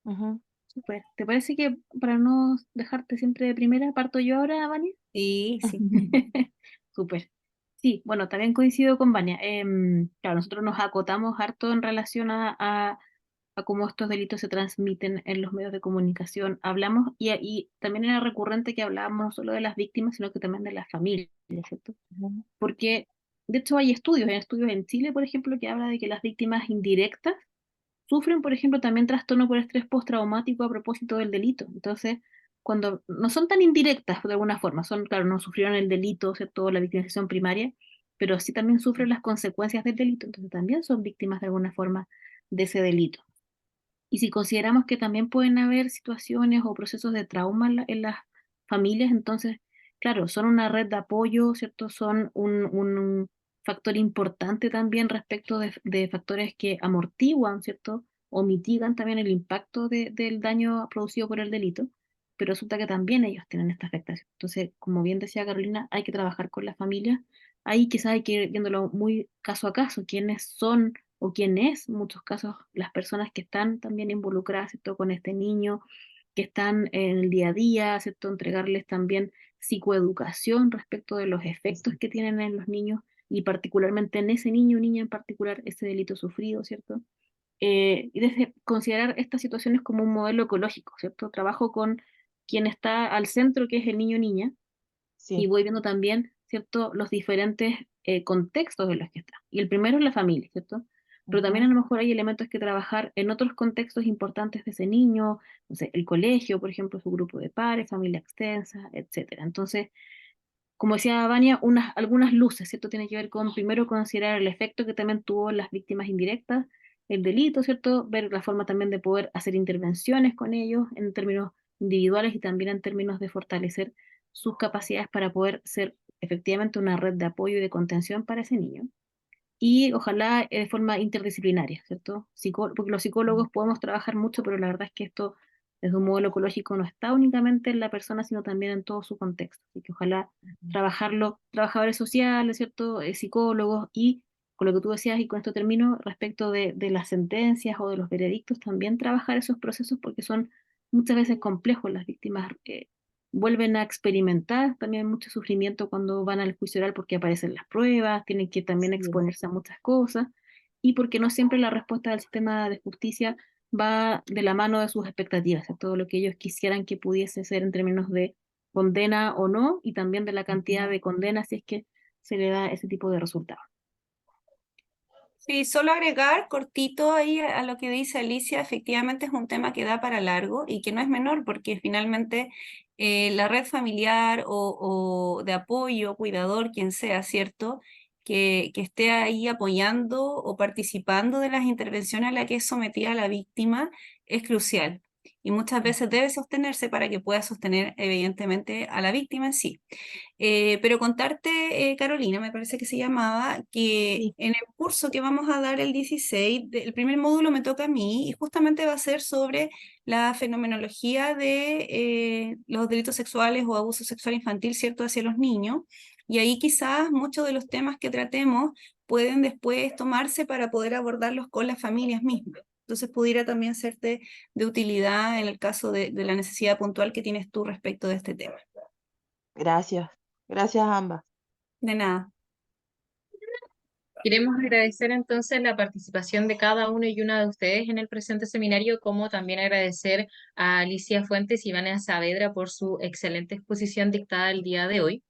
Ujú. Súper. ¿Te parece que para no dejarte siempre de primera, parto yo ahora, Vania? Sí, sí. Súper. Sí, bueno, también coincido con Vania. Claro, nosotros nos acotamos harto en relación a cómo estos delitos se transmiten en los medios de comunicación. Hablamos, y también era recurrente que hablábamos no solo de las víctimas, sino que también de las familias, ¿cierto? Ujú. Porque, de hecho, hay estudios en Chile, por ejemplo, que habla de que las víctimas indirectas sufren, por ejemplo, también trastorno por estrés postraumático a propósito del delito. Entonces, cuando no son tan indirectas de alguna forma, son, claro, no sufrieron el delito, ¿cierto? La victimización primaria, pero sí también sufren las consecuencias del delito, entonces también son víctimas de alguna forma de ese delito. Y si consideramos que también pueden haber situaciones o procesos de trauma en las familias, entonces, claro, son una red de apoyo, ¿cierto? Son un factor importante también respecto de factores que amortiguan, ¿cierto? O mitigan también el impacto del daño producido por el delito, pero resulta que también ellos tienen esta afectación. Entonces, como bien decía Carolina, hay que trabajar con las familias. Ahí quizás hay que ir viéndolo muy caso a caso, quiénes son o quién es, en muchos casos, las personas que están también involucradas, ¿cierto? Con este niño, que están en el día a día, ¿cierto? Entregarles también psicoeducación respecto de los efectos que tienen en los niños y particularmente en ese niño o niña en particular, ese delito sufrido, ¿cierto? Y desde considerar estas situaciones como un modelo ecológico, ¿cierto? Trabajo con quien está al centro, que es el niño o niña, y Sí. voy viendo también, ¿cierto?, los diferentes contextos en los que está. Y el primero es la familia, ¿cierto? Pero también a Ujú. lo mejor hay elementos que trabajar en otros contextos importantes de ese niño, no sé, el colegio, por ejemplo, su grupo de pares, familia extensa, etcétera. Entonces, como decía Vania, algunas luces, ¿cierto? Tiene que ver con primero considerar el efecto que también tuvo en las víctimas indirectas, el delito, ¿cierto? Ver la forma también de poder hacer intervenciones con ellos en términos individuales y también en términos de fortalecer sus capacidades para poder ser efectivamente una red de apoyo y de contención para ese niño. Y ojalá de forma interdisciplinaria, ¿cierto? Porque los psicólogos podemos trabajar mucho, pero la verdad es que esto desde un modelo ecológico no está únicamente en la persona, sino también en todo su contexto. Así que ojalá trabajarlo, trabajadores sociales, ¿cierto? Psicólogos y con lo que tú decías, y con esto termino, respecto de las sentencias o de los veredictos, también trabajar esos procesos porque son muchas veces complejos. Las víctimas vuelven a experimentar también mucho sufrimiento cuando van al juicio oral porque aparecen las pruebas, tienen que también Sí. exponerse a muchas cosas y porque no siempre la respuesta del sistema de justicia va de la mano de sus expectativas, de todo lo que ellos quisieran que pudiese ser en términos de condena o no, y también de la cantidad de condenas si es que se le da ese tipo de resultados. Sí, solo agregar cortito ahí a lo que dice Alicia, efectivamente es un tema que da para largo y que no es menor porque finalmente la red familiar o de apoyo, cuidador, quien sea, ¿cierto? Que esté ahí apoyando o participando de las intervenciones a las que es sometida la víctima es crucial y muchas veces debe sostenerse para que pueda sostener evidentemente a la víctima en sí. Pero contarte, Carolina, me parece que se llamaba, que Sí. en el curso que vamos a dar el 16, el primer módulo me toca a mí y justamente va a ser sobre la fenomenología de los delitos sexuales o abuso sexual infantil, ¿cierto?, hacia los niños. Y ahí quizás muchos de los temas que tratemos pueden después tomarse para poder abordarlos con las familias mismas. Entonces pudiera también serte de utilidad en el caso de la necesidad puntual que tienes tú respecto de este tema. Gracias. Gracias a ambas. De nada. Queremos agradecer entonces la participación de cada uno y una de ustedes en el presente seminario, como también agradecer a Alicia Fuentes y Vanessa Saavedra por su excelente exposición dictada el día de hoy.